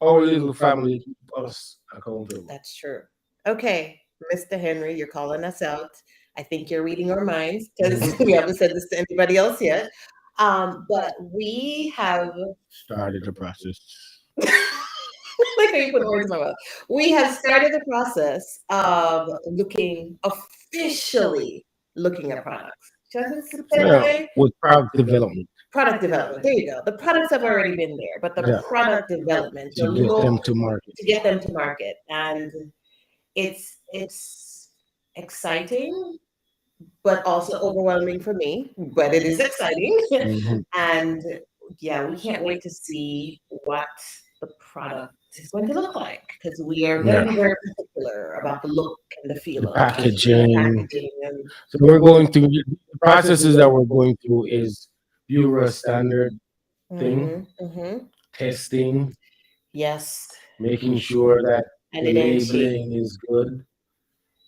S1: our little family to keep us accountable.
S2: That's true. Okay, Mr. Henry, you're calling us out. I think you're reading our minds because we haven't said this to anybody else yet. But we have
S1: Started the process.
S2: like how you put words in my mouth. We have started the process of officially looking at products. Should I say it that
S1: Yeah,
S2: way?
S1: with product development
S2: Product development. There you go. The products have already been there, but the
S1: Yeah.
S2: product development
S1: to get them to market.
S2: to get them to market, and it's exciting, but also overwhelming for me. But it is exciting,
S1: Mhm.
S2: and yeah, we can't wait to see what the product is going to look like because we are
S1: Yeah.
S2: very particular about the look and the feel
S1: The
S2: of it,
S1: packaging.
S2: packaging and
S1: So we're going through the processes that we're going through is Bureau standard thing,
S2: mhm.
S1: testing,
S2: Yes,
S1: making sure that
S2: and
S1: the
S2: it ain't cheap.
S1: labeling is good.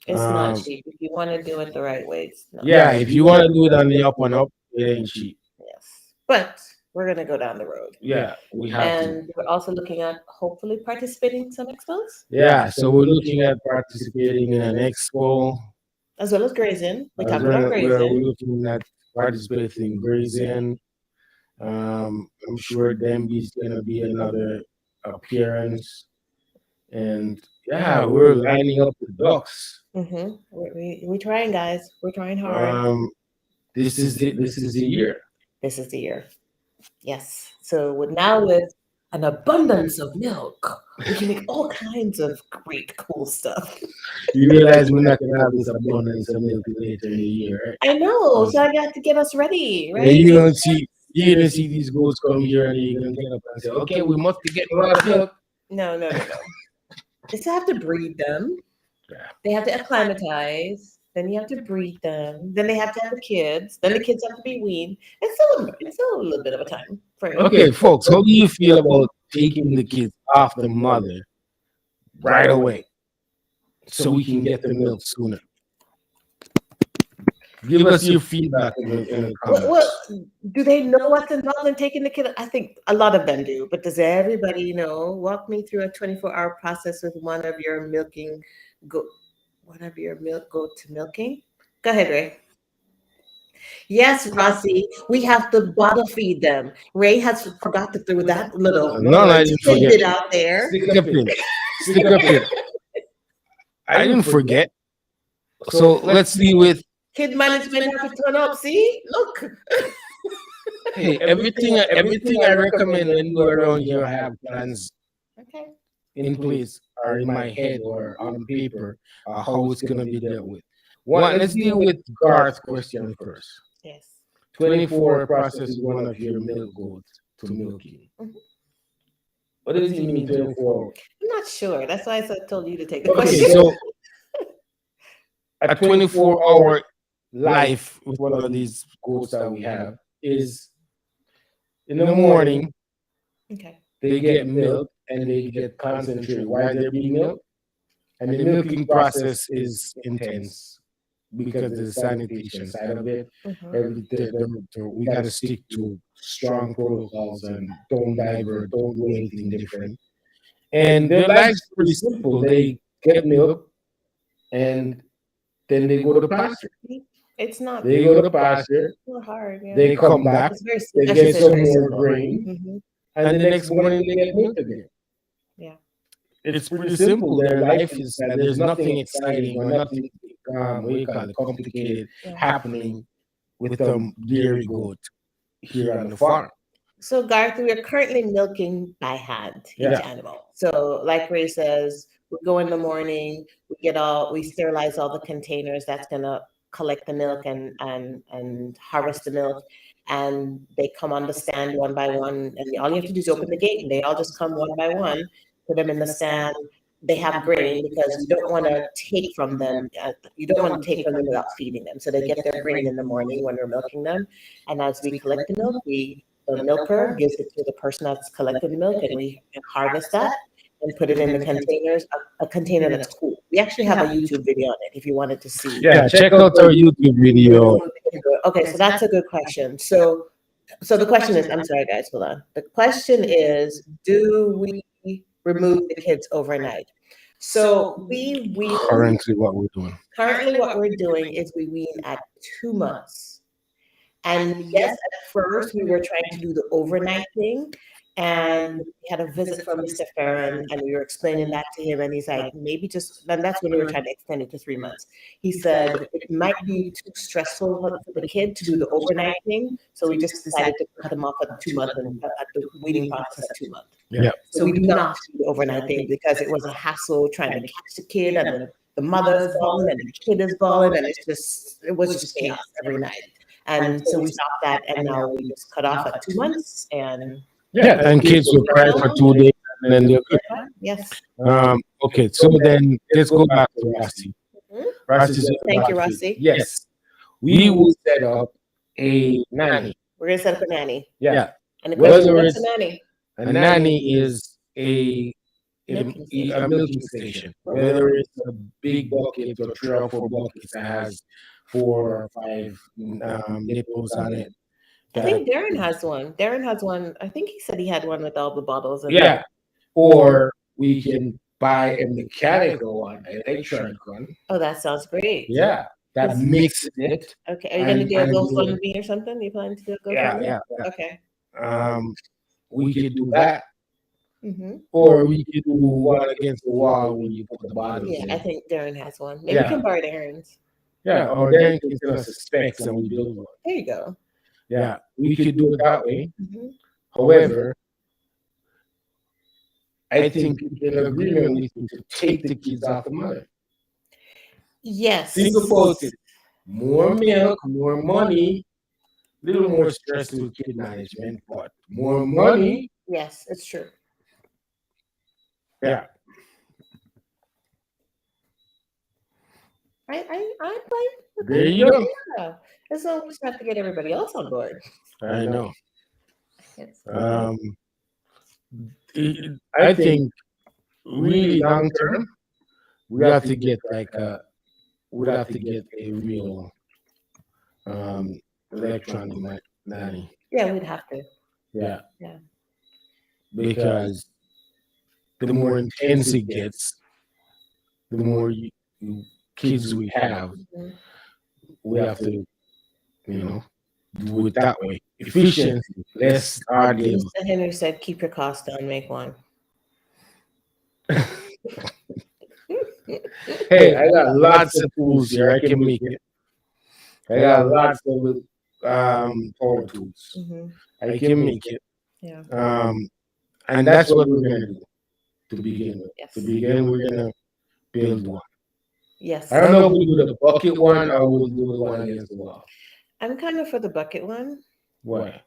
S2: It's not
S1: Um,
S2: cheap if you want to do it the right way. It's not.
S1: yeah, if you want to do it on the up and up, it ain't cheap.
S2: Yes, but we're gonna go down the road.
S1: Yeah, we have to.
S2: And we're also looking at hopefully participating in some expos
S1: Yeah, so we're looking at participating in an expo.
S2: as well as grazing. We
S1: As
S2: talked
S1: well,
S2: about
S1: we're
S2: grazing.
S1: looking at participating in grazing. I'm sure Demby's gonna be another appearance, and yeah, we're lining up the ducks.
S2: We're trying, guys. We're trying hard.
S1: This is the year.
S2: This is the year. Yes. So with an abundance of milk, we can make all kinds of great, cool stuff.
S1: You realize we're not gonna have this abundance of milk later in the year, right?
S2: I know. So I got to get us ready,
S1: Yeah,
S2: right?
S1: you're gonna see these goats come here, and you're gonna get up and say, "Okay, we must be getting a lot of milk."
S2: No. They still have to breed them.
S1: Yeah.
S2: They have to acclimatize. Then you have to breed them. Then they have to have the kids. Then the kids have to be weaned. It's still a little bit of a time frame.
S1: Okay, folks, how do you feel about taking the kids off the mother right away, so we can get the milk sooner? Give us your feedback in the comments.
S2: Well, do they know what's involved in taking the kid? I think a lot of them do, but does everybody know? Walk me through a 24-hour process with one of your goat to milking. Go ahead, Ray. Yes, Rossi, we have to bottle feed them. Ray has forgot to throw that little
S1: No, I didn't forget.
S2: tidbit out there.
S1: Stick up in. Stick up in. I didn't forget. So let's deal with.
S2: Kid management have to turn up. See, look.
S1: Hey, everything I recommend when you are around here, I have plans
S2: Okay.
S1: in place or in my head or on paper, how it's gonna be dealt with. One, let's deal with Garth's question first.
S2: Yes.
S1: 24 processes one of your milk goats to milking.
S2: Mhm.
S1: What does he mean 24?
S2: I'm not sure. That's why told you to take the
S1: Okay,
S2: question.
S1: so a 24-hour life with one of these goats that we have is in the morning
S2: Okay.
S1: they get milk and they get concentrated while they're being milked. And the milking process is intense because of the sanitation side of it.
S2: Mhm.
S1: We got to stick to strong protocols and don't divert, don't do anything different. And their life's pretty simple. They get milk and then they go to pasture.
S2: It's not
S1: They go to pasture,
S2: so hard. Yeah.
S1: they come back,
S2: It's very
S1: they
S2: I should
S1: get
S2: say
S1: some
S2: very
S1: more
S2: simple.
S1: grain,
S2: Mhm.
S1: and the next morning they get milk again.
S2: Yeah.
S1: It's pretty simple. Their life is that there's nothing exciting or nothing what do you call it, complicated
S2: Yeah.
S1: happening with dairy goat here on the farm.
S2: So, Garth, we are currently milking by hand each
S1: Yeah.
S2: animal. So, like Ray says, we go in the morning, we sterilize all the containers that's gonna collect the milk and harvest the milk, and they come on the stand one by one, and all you have to do is open the gate, and they all just come one by one, put them in the stand. They have grain because you don't want to take from them. You don't want to take from them without feeding them. So they get their grain in the morning when we're milking them, and as we collect the milk, the milker gives it to the person that's collected the milk, and we harvest that and put it in the containers, a container that's cool. We actually have a YouTube video on it if you wanted to see.
S1: Yeah, check out our YouTube video.
S2: Okay, so that's a good question. So the question is, I'm sorry, guys, hold on. The question is, do we remove the kids overnight? So we wean.
S1: Currently, what we're doing.
S2: Currently, what we're doing is we wean at 2 months. And yes, at first we were trying to do the overnight thing. And we had a visit from Mr. Farron, and we were explaining that to him. And he's like, maybe just, and that's when we were trying to extend it to 3 months. He said it might be too stressful for the kid to do the overnight thing. So we just decided to cut him off at 2 months and at the weaning process at 2 months.
S1: Yeah.
S2: So we do not do the overnight thing because it was a hassle trying to catch the kid, and the mother is bawling and the kid is bawling, and it was just chaos every night. And so we stopped that, and now we just cut off at 2 months. And
S1: Yeah, and kids will cry for 2 days and then they're good.
S2: yes.
S1: Okay, so then let's go back to Rossi.
S2: Mhm.
S1: Rossi said
S2: Thank you,
S1: about
S2: Rossi.
S1: kids. Yes, we will set up a nanny.
S2: We're gonna set up a nanny.
S1: Yeah,
S2: And the
S1: Whether
S2: question is, what's
S1: it's-
S2: a nanny?
S1: a nanny is a milking station. Whether it's a big bucket or 3 or 4 buckets that has 4 or 5 nipples on it.
S2: I think Darren has one. Darren has one. I think he said he had one with all the bottles. And
S1: Yeah, or we can buy a mechanical one, an electronic one.
S2: Oh, that sounds great.
S1: Yeah, that mixes it.
S2: Okay. Are you gonna
S1: And-
S2: do a
S1: and
S2: GoFundMe or something? You plan to do a GoFundMe?
S1: Yeah.
S2: Okay.
S1: We could do that,
S2: Mm-hmm.
S1: or we could do one against the wall when you put the bottles
S2: Yeah,
S1: in.
S2: I think Darren has one. Maybe
S1: Yeah.
S2: we can borrow Darren's.
S1: Yeah, or then you can send us the specs and we build one.
S2: There you go.
S1: Yeah, we could do it that way.
S2: Mm-hmm.
S1: However, I think in agreement with you to take the kids off the mother.
S2: Yes.
S1: Think about it. More milk, more money, little more stress with kid management, but more money.
S2: Yes, it's true.
S1: Yeah.
S2: I'm fine.
S1: There you go.
S2: Yeah. As long as we just have to get everybody else on board.
S1: I know.
S2: Yes.
S1: I think really long term, we have to get a real electronic nanny.
S2: Yeah, we'd have to.
S1: Yeah.
S2: Yeah.
S1: Because the more intense it gets, the more kids we have.
S2: Mhm.
S1: We have to, do it that way. Efficiency, less hard labor.
S2: Mr. Henry said, keep your costs down, make one.
S1: Hey, I got lots of tools here. I can make it. I got lots of power tools.
S2: Mhm.
S1: I can make it.
S2: Yeah.
S1: And that's what we're gonna do to begin with.
S2: Yes.
S1: To begin, we're gonna build one.
S2: Yes.
S1: I don't know if we'll do the bucket one or we'll do the one against the wall.
S2: I'm kind of for the bucket one
S1: Why?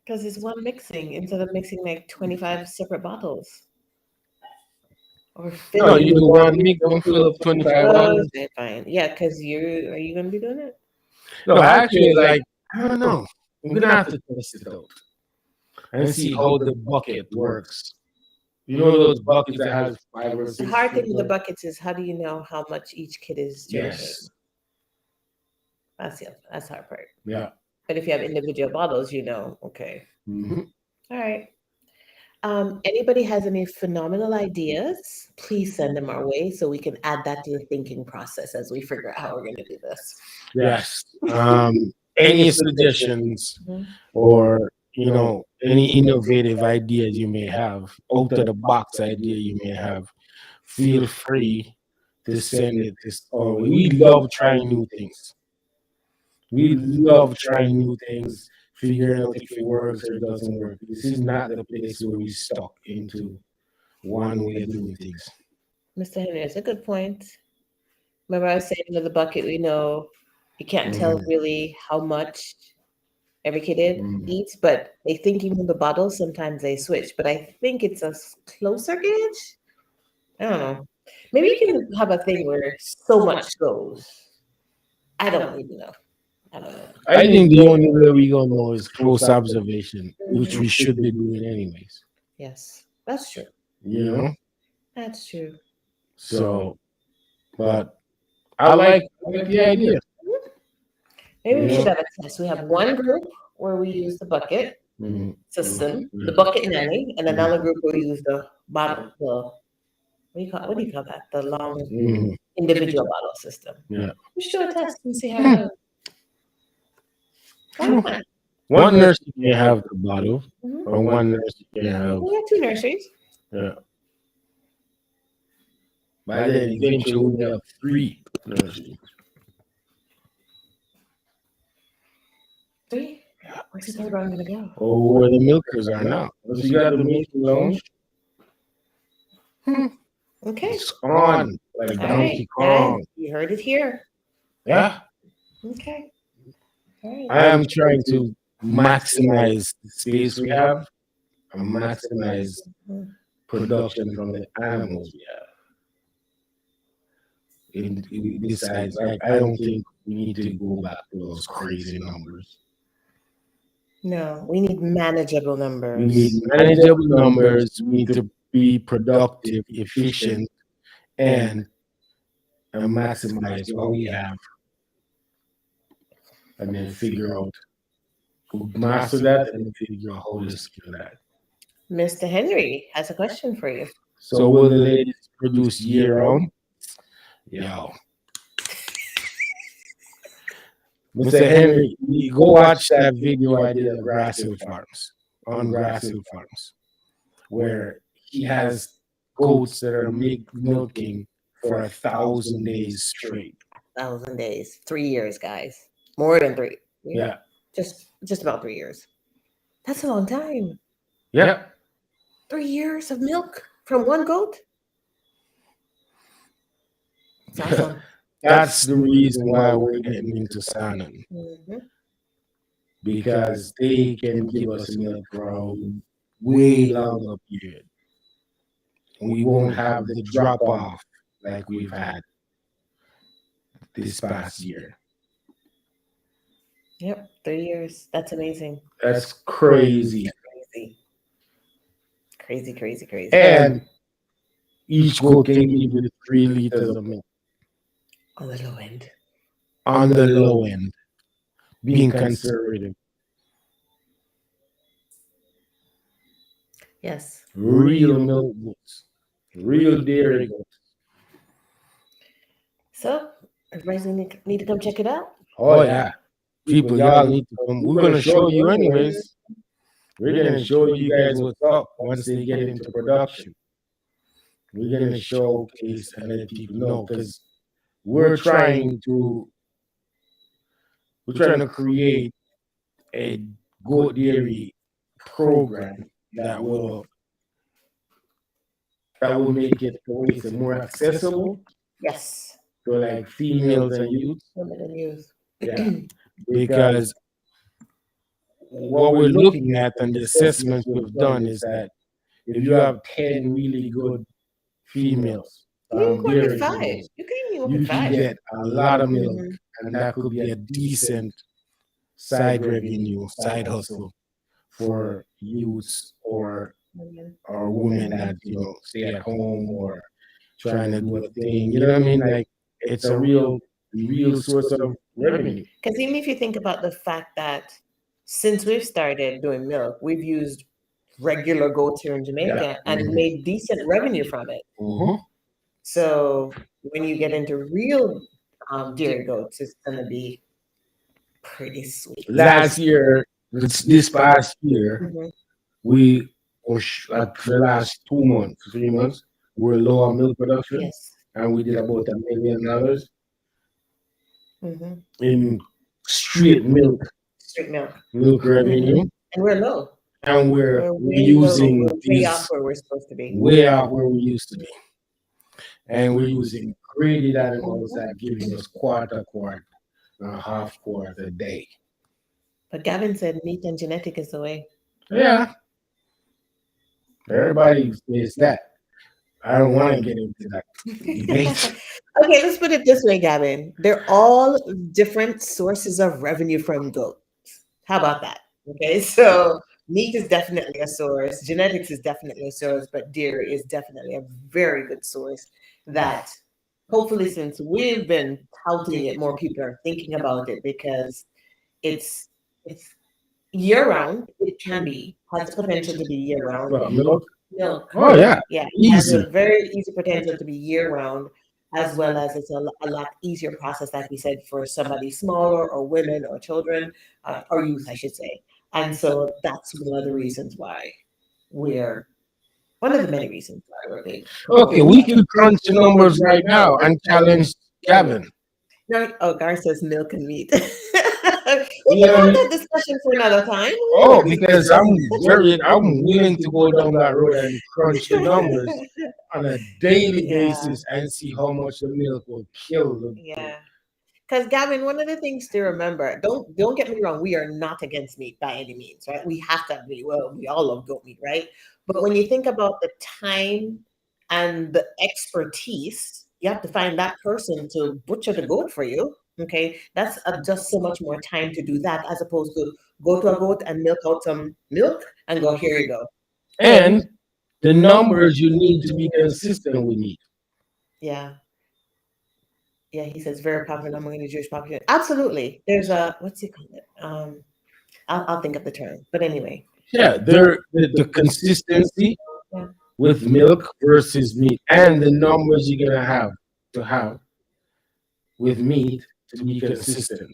S2: because it's one mixing instead of mixing like 25 separate bottles or
S1: No,
S2: 50.
S1: you do one mix, don't fill up 25
S2: Oh,
S1: bottles.
S2: okay, fine. Yeah, because are you going to be doing it?
S1: No, actually, like, I don't know. I'm gonna have to test it out and see how the bucket works. You know those buckets that has 5 or
S2: The
S1: 6
S2: hard thing with the
S1: people?
S2: buckets is how do you know how much each kid is drinking?
S1: Yes.
S2: That's the hard part.
S1: Yeah.
S2: But if you have individual bottles, you know, okay.
S1: Mm-hmm.
S2: All right. Anybody has any phenomenal ideas, please send them our way so we can add that to the thinking process as we figure out how we're going to do this.
S1: Yes. Any suggestions
S2: Mhm.
S1: or any innovative ideas you may have, out of the box idea you may have, feel free to send it this our way. We love trying new things. We love trying new things, figuring out if it works or it doesn't work. This is not the place where we stuck into one way of doing things.
S2: Mr. Henry, that's a good point. Remember, I was saying with the bucket, we know you can't tell really how much every kid eats, but they think even the bottles, sometimes they switch. But I think it's a closer gauge. I don't know. Maybe you can have a thing where so much goes. I don't even know. I don't know.
S1: I think the only way we gonna know is close observation, which we should be doing anyways.
S2: Yes, that's true.
S1: You know?
S2: That's true.
S1: So, but I like the idea.
S2: Maybe we
S1: Yeah.
S2: should have a test. We have one group where we use the bucket system, the bucket nanny, and another group where we use the bottle, what do you call that? The long individual bottle system.
S1: Yeah.
S2: We should do a test and see how it goes. Why not?
S1: One nurse can have the bottle,
S2: Mhm.
S1: or one nurse can have.
S2: We have 2 nurseries.
S1: Yeah. By then, eventually, we have 3 nurses.
S2: 3? Where's the third one gonna go?
S1: Oh, where the milkers are now. So you got the milking lounge.
S2: Okay.
S1: It's on like
S2: All
S1: Donkey
S2: right, guys,
S1: Kong.
S2: you heard it here.
S1: Yeah.
S2: Okay. All
S1: I
S2: right.
S1: am trying to maximize the space we have and maximize production from the animals we have. Besides, like, I don't think we need to go back to those crazy numbers.
S2: No, we need manageable
S1: We
S2: numbers.
S1: need manageable numbers. We need to be productive, efficient, and maximize what we have, and then figure out who master that, and then figure out how to scale that.
S2: Mr. Henry has a question for you.
S1: So will the ladies produce year round? Yo, Mr. Henry, you go watch that video I did of Grassfield Farms, on Grassfield Farms, where he has goats that are milking for 1,000 days straight.
S2: 1,000 days, 3 years, guys. More than 3.
S1: Yeah.
S2: Just about 3 years. That's a long time.
S1: Yep.
S2: 3 years of milk from one goat. It's awesome.
S1: That's the reason why we're getting into salmon,
S2: Mhm.
S1: because they can give us milk for a way longer period. We won't have the drop off like we've had this past year.
S2: Yep, 3 years. That's amazing.
S1: That's crazy.
S2: Crazy.
S1: And each goat can give you 3 liters of milk
S2: On the low end.
S1: on the low end, being conservative.
S2: Yes.
S1: Real milk goats, real dairy goats.
S2: So, everybody's need to come check it out.
S1: Oh yeah, people, y'all need to come. We're gonna show you anyways. We're gonna show you guys what's up once they get into production. We're gonna showcase and let people know, because we're trying to create a goat dairy program that will make it more accessible
S2: Yes.
S1: to like females and youth.
S2: Women and youth.
S1: Yeah. because what we're looking at and the assessments we've done is that if you have 10 really good females,
S2: You can work
S1: dairy
S2: with 5.
S1: females,
S2: You can even work
S1: you
S2: with
S1: can
S2: 5.
S1: get a lot of milk,
S2: Mhm.
S1: and that could be a decent side revenue, side hustle for youths or women that stay at home or trying to do a thing. You know what I mean? Like it's a real source of revenue.
S2: Because even if you think about the fact that since we've started doing milk, we've used regular goats here in Jamaica and made decent revenue from it.
S1: Mhm.
S2: So when you get into real dairy goats, it's going to be pretty sweet.
S1: Last year, this past year,
S2: Mhm.
S1: we like for the last 2 months, 3 months, we're low on milk production,
S2: Yes.
S1: and we did about $1 million
S2: hmm
S1: in straight
S2: Straight milk.
S1: revenue,
S2: And we're low.
S1: and
S2: We're
S1: we're
S2: way low.
S1: using
S2: We're way
S1: these
S2: off where we're supposed to be.
S1: way off where we used to be, and we're using graded animals that giving us quarter quart, and half quart a day.
S2: But Gavin said meat and genetic is the way.
S1: Yeah, everybody says that. I don't want to get into that debate.
S2: Okay, let's put it this way, Gavin. They're all different sources of revenue from goats. How about that? Okay, so meat is definitely a source, genetics is definitely a source, but dairy is definitely a very good source that hopefully since we've been touting it, more people are thinking about it because it's year round. It can be, has the potential to be year round.
S1: Well, milk.
S2: Milk.
S1: Oh yeah,
S2: Yeah, it has
S1: easy.
S2: a very easy potential to be year round, as well as it's a lot easier process, like we said, for somebody smaller or women or children or youth, I should say. And so that's one of the reasons why we're one of the many reasons why we're big.
S1: Okay, we can crunch the numbers right now and challenge Gavin.
S2: No, oh, Gar says milk and meat.
S1: You
S2: We
S1: know
S2: can
S1: what I
S2: have
S1: mean?
S2: that discussion for another time.
S1: Oh, because I'm willing to go down that road and crunch the numbers on a daily
S2: Yeah.
S1: basis and see how much the milk will kill the.
S2: Yeah. Because Gavin, one of the things to remember, don't get me wrong, we are not against meat by any means, right? We have to be, well, we all love goat meat, right? But when you think about the time and the expertise, you have to find that person to butcher the goat for you. Okay, that's just so much more time to do that as opposed to go to a goat and milk out some milk and go, here you go.
S1: And the numbers you need to be consistent with meat.
S2: Yeah. Yeah, he says very popular among the Jewish population. Absolutely. There's a what's he call it? I'll think of the term. But anyway.
S1: Yeah, the consistency
S2: Yeah.
S1: with milk versus meat, and the numbers you're gonna have to have with meat to be consistent.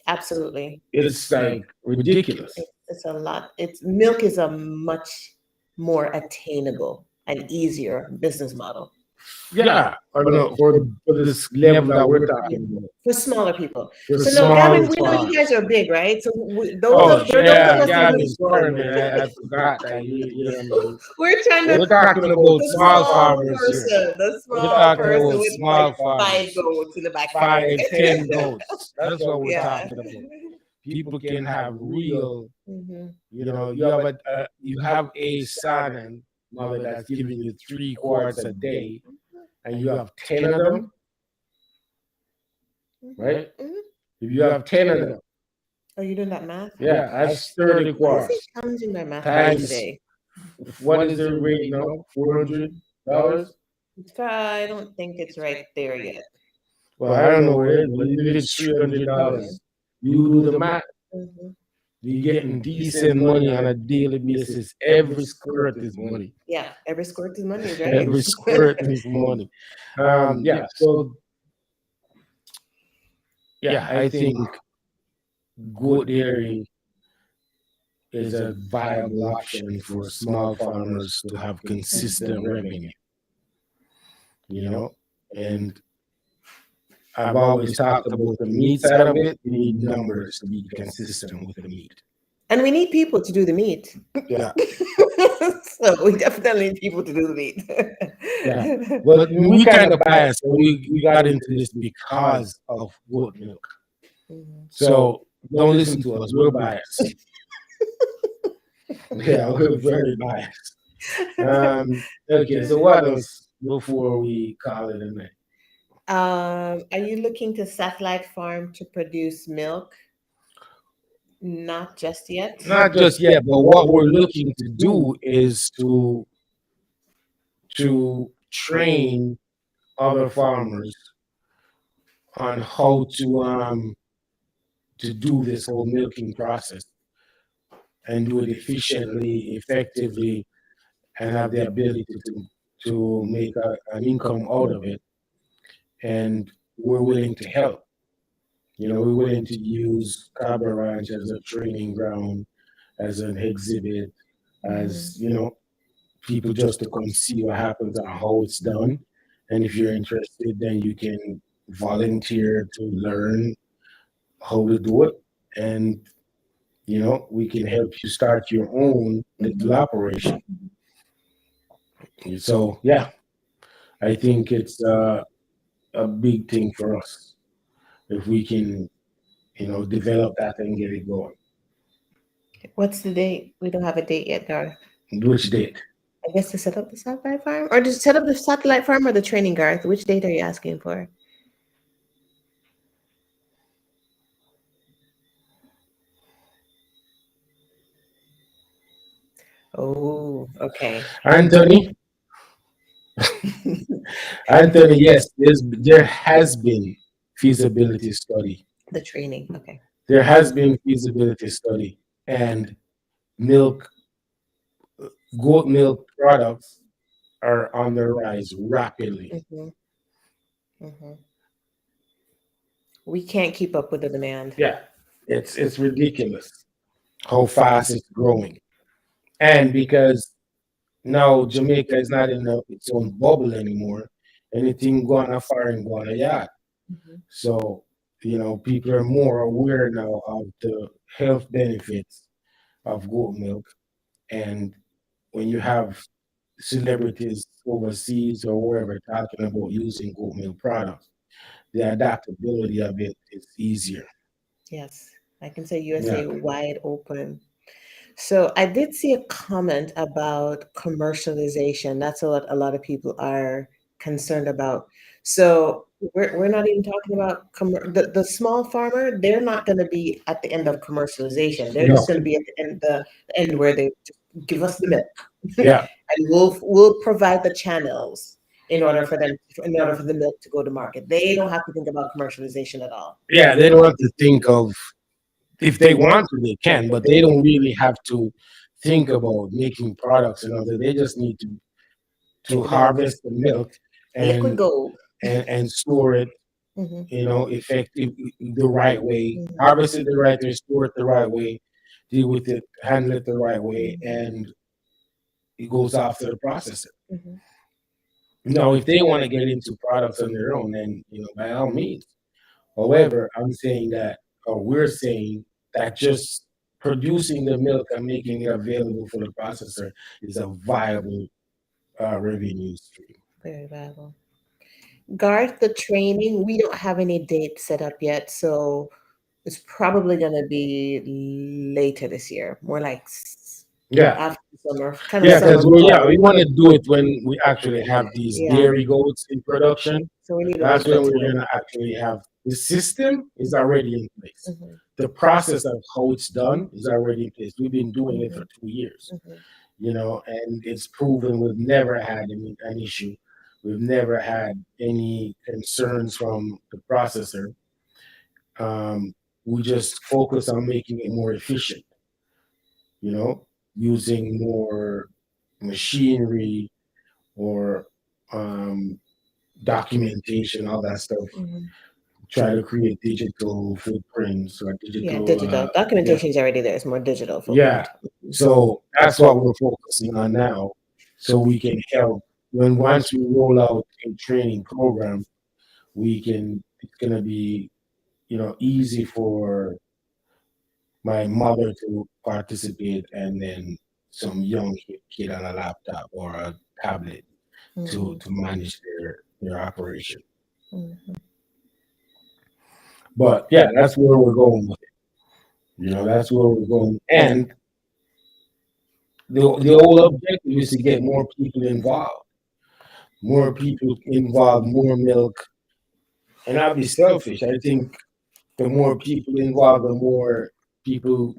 S2: Absolutely.
S1: It's like ridiculous.
S2: It's a lot. It's milk is a much more attainable and easier business model
S1: Yeah, I know for this level that we're talking about.
S2: for smaller people.
S1: For
S2: So no,
S1: small
S2: Gavin, we know
S1: farms.
S2: you guys are big, right? So
S1: Oh
S2: those
S1: yeah,
S2: of us
S1: Gavin,
S2: who
S1: sorry man, I forgot that. You know what I mean?
S2: we're trying to
S1: We're talking about
S2: the
S1: small farmers
S2: person,
S1: here.
S2: the
S1: We're
S2: small
S1: talking
S2: person
S1: about
S2: with
S1: small
S2: like 5
S1: farmers,
S2: goats in the back.
S1: 5, 10 goats. That's what we're
S2: Yeah.
S1: talking about. People can have real,
S2: Mhm.
S1: you have a son and mother that's giving you 3 quarts a day, and you have 10 of them, right?
S2: Mhm.
S1: If you have 10 of them,
S2: Are you doing that math?
S1: yeah, that's 30
S2: Why
S1: quarts.
S2: is it challenging my math
S1: Times-
S2: today?
S1: What is the rate now? $400?
S2: I don't think it's right there yet.
S1: Well, I don't know where it is, but if it's $300, you do the math.
S2: Mhm.
S1: You're getting decent money on a daily basis. Every squirt is money.
S2: Yeah, every squirt is money, right?
S1: Every squirt is money. Yeah. So, yeah, I think goat dairy is a viable option for small farmers to have consistent revenue. And I've always talked about the meat side of it. You need numbers to be consistent with the meat.
S2: And we need people to do the meat.
S1: Yeah.
S2: So we definitely need people to do the meat.
S1: Yeah. Well, we kind of biased. We got into this because of goat milk.
S2: Mhm.
S1: So don't listen to us. We're biased. Yeah, we're very biased. Okay, so what else before we call it a night?
S2: Are you looking to satellite farm to produce milk? Not just yet.
S1: Not just yet, but what we're looking to do is to train other farmers on how to do this whole milking process and do it efficiently, effectively, and have the ability to make an income out of it. And we're willing to help. We're willing to use Cabo Ranch as a training ground, as an exhibit, as
S2: Mhm.
S1: people just to come see what happens and how it's done. And if you're interested, then you can volunteer to learn how to do it. And we can help you start your own little operation. So yeah, I think it's a big thing for us if we can, develop that and get it going.
S2: What's the date? We don't have a date yet, Garth.
S1: Which date?
S2: I guess to set up the satellite farm, or to set up the satellite farm or the training, Garth. Which date are you asking for? Oh, okay.
S1: Anthony, Anthony, yes, there has been feasibility study.
S2: The training. Okay.
S1: There has been feasibility study, and milk, goat milk products are on the rise rapidly.
S2: Hmm. Hmm. We can't keep up with the demand.
S1: Yeah, it's ridiculous how fast it's growing, and because now Jamaica is not in its own bubble anymore, anything going far and going yacht.
S2: Mhm.
S1: So people are more aware now of the health benefits of goat milk, and when you have celebrities overseas or wherever talking about using goat milk products, the adaptability of it is easier.
S2: Yes, I can say
S1: Yeah.
S2: USA wide open. So I did see a comment about commercialization. That's what a lot of people are concerned about. So we're not even talking about the small farmer. They're not going to be at the end of commercialization. They're just
S1: No.
S2: going to be at the end where they just give us the milk,
S1: Yeah.
S2: and we'll provide the channels in order for the milk to go to market. They don't have to think about commercialization at all.
S1: Yeah. They don't have to think of, if they want to, they can, but they don't really have to think about making products and other. They just need to
S2: Get the milk,
S1: harvest the milk
S2: liquid
S1: and
S2: gold.
S1: and store it,
S2: Hmm.
S1: effective the right way,
S2: Hmm.
S1: harvest it the right way, store it the right way, deal with it, handle it the right way, and it goes off to the processor.
S2: Hmm.
S1: Now, if they want to get into products on their own, then by all means. However, I'm saying that, or we're saying that just producing the milk and making it available for the processor is a viable revenue stream.
S2: Very valuable. Garth, the training, we don't have any date set up yet, so it's probably going to be later this year, more like
S1: Yeah,
S2: after summer, kind of
S1: yeah,
S2: summer
S1: because we
S2: fall.
S1: want to do it when we actually have these
S2: Yeah,
S1: dairy goats in production.
S2: so we need a
S1: That's
S2: little bit
S1: when
S2: of
S1: we're
S2: time.
S1: gonna actually have the system is already in place.
S2: Hmm.
S1: The process of how it's done is already in place. We've been doing it for
S2: Hmm.
S1: 2 years,
S2: Hmm.
S1: and it's proven we've never had an issue. We've never had any concerns from the processor. Um, we just focus on making it more efficient, you know, using more machinery or um, documentation, all that stuff.
S2: Hmm.
S1: Try to create digital footprints or
S2: Yeah,
S1: digital,
S2: digital
S1: yeah,
S2: documentation is already there. It's more digital
S1: yeah.
S2: footprint.
S1: So that's what we're focusing on now, so we can help. When once we roll out a training program, we can. It's gonna be easy for my mother to participate, and then some young kid on a laptop or a tablet to
S2: Hmm.
S1: manage their operation.
S2: Hmm.
S1: But yeah, that's where we're going with it. That's where we're going. And the whole objective is to get more people involved, more milk. And I'll be selfish. I think the more people involved, the more people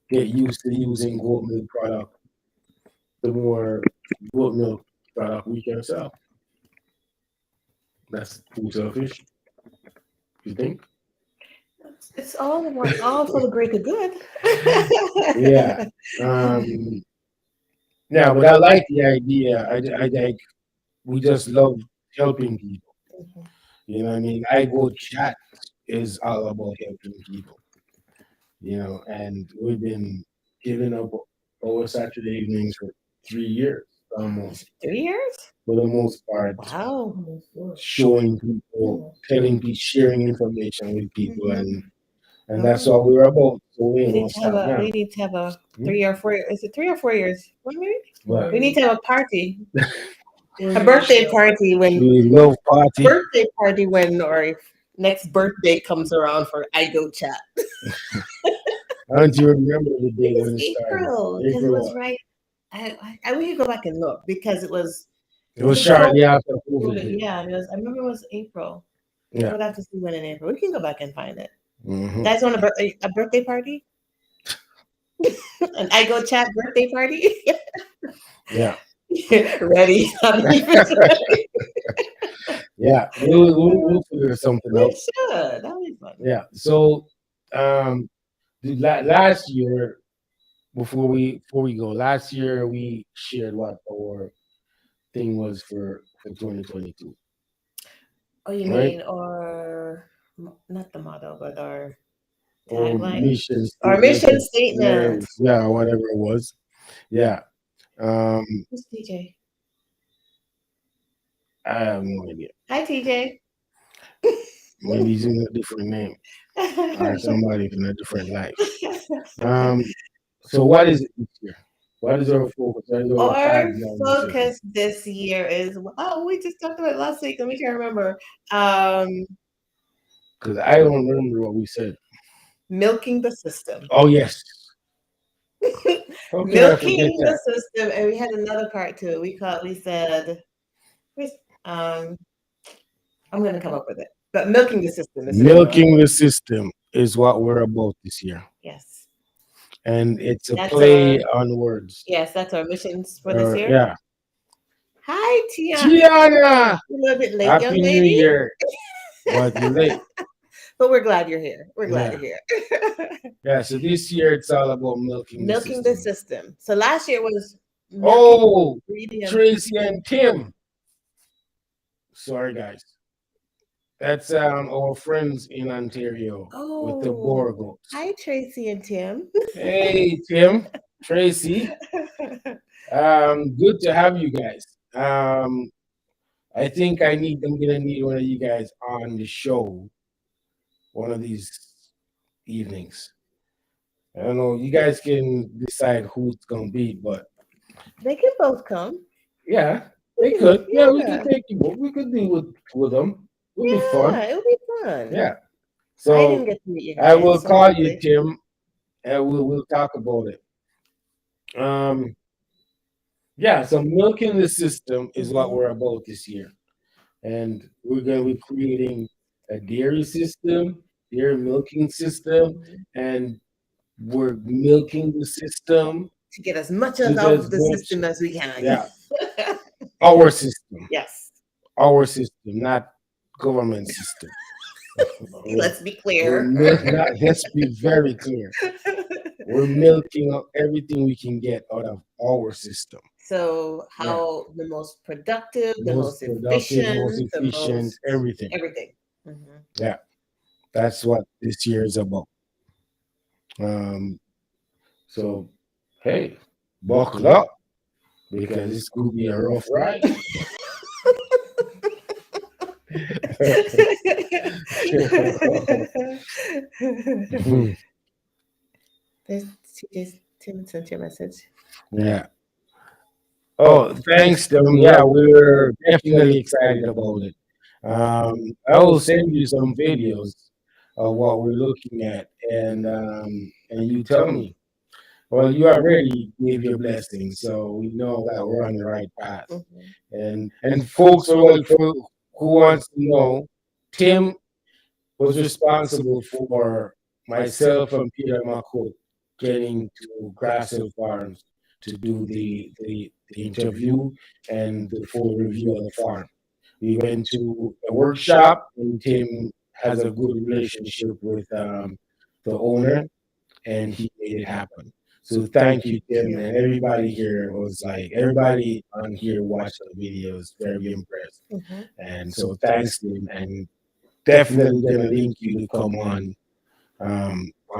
S1: get used to using goat milk product, the more goat milk product we can sell. That's too selfish. You think?
S2: It's all for the greater good.
S1: Yeah. Um, yeah, but I like the idea. I like we just love helping people.
S2: Mhm.
S1: You know what I mean? I go chat is all about helping people. And we've been giving up our Saturday evenings for 3 years almost,
S2: 3 years?
S1: for the most part,
S2: Wow.
S1: showing people, telling people, sharing information with people,
S2: Mhm.
S1: and that's all we're about. So we
S2: We
S1: ain't
S2: need
S1: gonna
S2: to have
S1: stop
S2: a
S1: now.
S2: we need to have a
S1: Hmm?
S2: 3 or 4. Is it 3 or 4 years? What, maybe?
S1: But
S2: We need to have a party, a birthday party when
S1: we love party.
S2: birthday party when our next birthday comes around for iGoat chat.
S1: Don't you remember the
S2: I
S1: day
S2: think
S1: when it
S2: it's
S1: started?
S2: April because it
S1: April
S2: was
S1: what?
S2: right. I we could go back and look because it was
S1: It
S2: was
S1: was
S2: it COVID?
S1: shortly after COVID
S2: COVID,
S1: hit.
S2: yeah, it was. I remember it was April. I
S1: Yeah.
S2: would have to see when in April. We can go back and find it.
S1: Hmm.
S2: Guys want a birthday party? An iGoat chat birthday party?
S1: Yeah.
S2: Ready? Not even ready.
S1: Yeah. We'll figure something
S2: We
S1: out.
S2: should. That'll be fun.
S1: Yeah. So um last year, before we go, last year we shared what our thing was for 2022,
S2: Oh, you
S1: right?
S2: mean or not the motto, but our
S1: Or
S2: tagline,
S1: mission
S2: our
S1: statement,
S2: mission statement.
S1: yeah, whatever it was. Yeah. Um,
S2: Who's TJ?
S1: I have no idea.
S2: Hi, TJ.
S1: Maybe he's in a different name or somebody in a different life. Um, so what is it this year? What is our focus? What is our
S2: Our
S1: tagline this year?
S2: focus this year is we just talked about it last week. Let me try to remember. Um,
S1: Because I don't remember what we said.
S2: Milking the system.
S1: Oh yes. How can I forget
S2: Milking the
S1: that?
S2: system, and we had another part to it. We said, um, I'm going to come up with it, but milking the system is what we're.
S1: Milking the system is what we're about this year,
S2: Yes,
S1: and it's a
S2: that's
S1: play
S2: our
S1: on words.
S2: yes, that's our missions for this year.
S1: Yeah.
S2: Hi, Tia.
S1: Gianna,
S2: You're a little bit late, young
S1: Happy New
S2: lady,
S1: Year. But you're late.
S2: but we're glad you're here. We're glad
S1: Yeah.
S2: you're here.
S1: Yeah. So this year it's all about milking the
S2: Milking the
S1: system.
S2: system. So last year was milking
S1: Oh,
S2: ingredients.
S1: Tracy and Tim. Sorry, guys. That's our friends in Ontario with the
S2: Oh,
S1: Borgos.
S2: hi, Tracy and Tim.
S1: Hey, Tim, Tracy. Good to have you guys. I think I'm gonna need one of you guys on the show one of these evenings. I don't know. You guys can decide who it's gonna be, but
S2: They can both come.
S1: yeah, they could. Yeah, we could
S2: Yeah,
S1: take you. We could do with them. Would be fun.
S2: yeah, it'll be fun.
S1: Yeah.
S2: I didn't
S1: So
S2: get to meet you
S1: I
S2: guys.
S1: will
S2: So
S1: call you,
S2: hopefully.
S1: Tim, and we'll talk about it. Um, yeah. So milking the system is what
S2: Mhm.
S1: we're about this year, and we're gonna be creating a dairy system, dairy milking system,
S2: Mhm.
S1: and we're milking the system
S2: To get as much
S1: to
S2: as out
S1: as
S2: of the
S1: much.
S2: system as we can.
S1: Yeah, our system,
S2: Yes.
S1: not government system. We're,
S2: Let's be clear.
S1: let's be very clear. We're milking up everything we can get out of our system.
S2: So
S1: Yeah,
S2: how the most productive, the
S1: most
S2: most
S1: productive, most
S2: efficient, the
S1: efficient,
S2: most
S1: everything.
S2: everything. Mhm.
S1: Yeah, that's what this year is about. Um, so hey, buckle up because it's gonna be a rough ride.
S2: There's Tim sent you a message.
S1: Yeah. Oh, thanks, Tim. Yeah, we're definitely excited about it. I will send you some videos of what we're looking at, and you tell me. Well, you already gave your blessing, so we know that we're on the right path.
S2: Mhm.
S1: And folks, for who wants to know, Tim was responsible for myself and Peter Makut getting to Grassel Farms to do the interview and the full review of the farm. We went to a workshop, and Tim has a good relationship with the owner, and he made it happen. So thank you, Tim, and everybody here was like everybody on here watched the videos, very impressed,
S2: Mhm.
S1: and so thanks, Tim, and definitely gonna link you to come on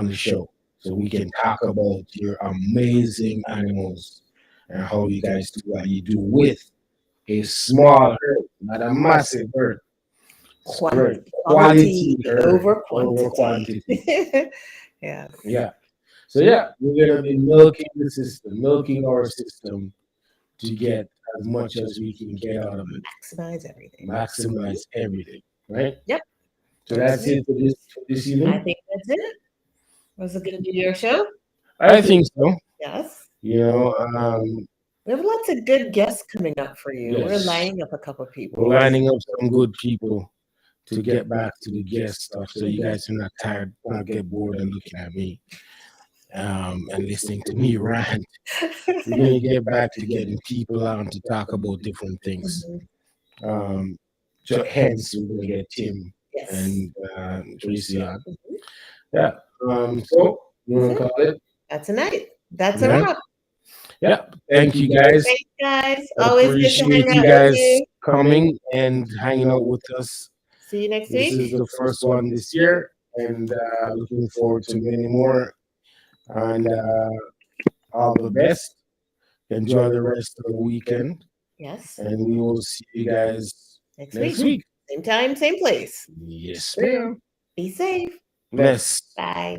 S1: the show so we can talk about your amazing animals and how you guys do what you do with a small herd, not a massive herd. Herd.
S2: Quality
S1: Quality herd
S2: over
S1: over
S2: quantity.
S1: quantity.
S2: Yes.
S1: Yeah. So yeah, we're gonna be milking the system, milking our system to get as much as we can get out of it,
S2: Maximize everything.
S1: maximize everything, right?
S2: Yep.
S1: So that's it for this
S2: I
S1: evening.
S2: think that's it. Was it going to be your show?
S1: I think so.
S2: Yes.
S1: You know,
S2: We have lots of good guests coming up for you. We're
S1: yes,
S2: lining up a couple people.
S1: we're lining up some good people to get back to the guest stuff, so you guys are not tired, not get bored and looking at me and listening to me rant. We're gonna get back to getting people on to talk about different things.
S2: Mhm.
S1: Um, so hence we're gonna get Tim
S2: Yes.
S1: and Tracy on.
S2: Mhm.
S1: Yeah. So you wanna call it?
S2: That's a night. That's a
S1: Yeah.
S2: wrap.
S1: Yeah. Thank you guys.
S2: Thanks, guys.
S1: I
S2: Always good to
S1: appreciate
S2: hang
S1: you
S2: out with
S1: guys
S2: you.
S1: coming and hanging out with us.
S2: See you next
S1: This
S2: week.
S1: is the first one this year, and looking forward to many more. And all the best. Enjoy the rest of the weekend,
S2: Yes.
S1: and we will see you guys
S2: Next
S1: next
S2: week.
S1: week.
S2: Same time, same place.
S1: Yes, ma'am.
S2: Be safe.
S1: Bless.
S2: Bye.